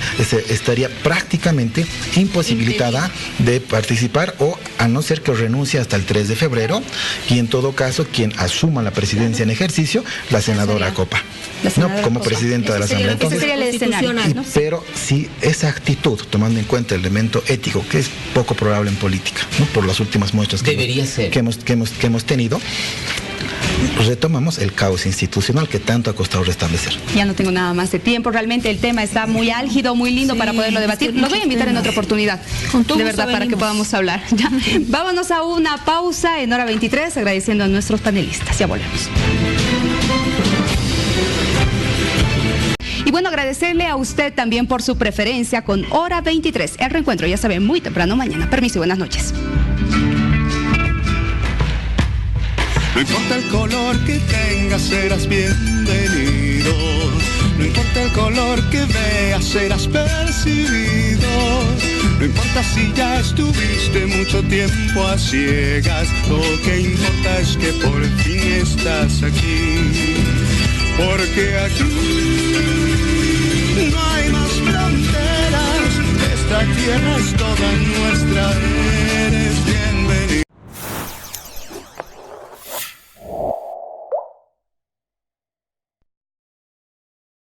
estaría prácticamente imposibilitada de participar, o a no ser que renuncie hasta el 3 de febrero, y en todo caso quien asuma la presidencia en ejercicio, la senadora Copa, como presidenta de la Asamblea. Entonces, sería el escenario, ¿no? Pero si esa actitud, tomando en cuenta el elemento ético, que es poco probable en política, ¿no? Por las últimas muestras que hemos tenido, retomamos el caos institucional que tanto ha costado restablecer. Ya no tengo nada más de tiempo, realmente el tema está muy álgido, muy lindo para poderlo debatir. Los voy a invitar en otra oportunidad, de verdad, para que podamos hablar. Ya. Vámonos a una pausa en hora 23, agradeciendo a nuestros panelistas. Ya volvemos. Y bueno, agradecerle a usted también por su preferencia con Hora 23. El reencuentro, ya saben, muy temprano mañana. Permiso y buenas noches. No importa el color que tengas, serás bienvenido. No importa el color que veas, serás percibido. No importa si ya estuviste mucho tiempo a ciegas. Lo que importa es que por fin estás aquí. Porque aquí no hay más fronteras. Esta tierra es toda nuestra herencia.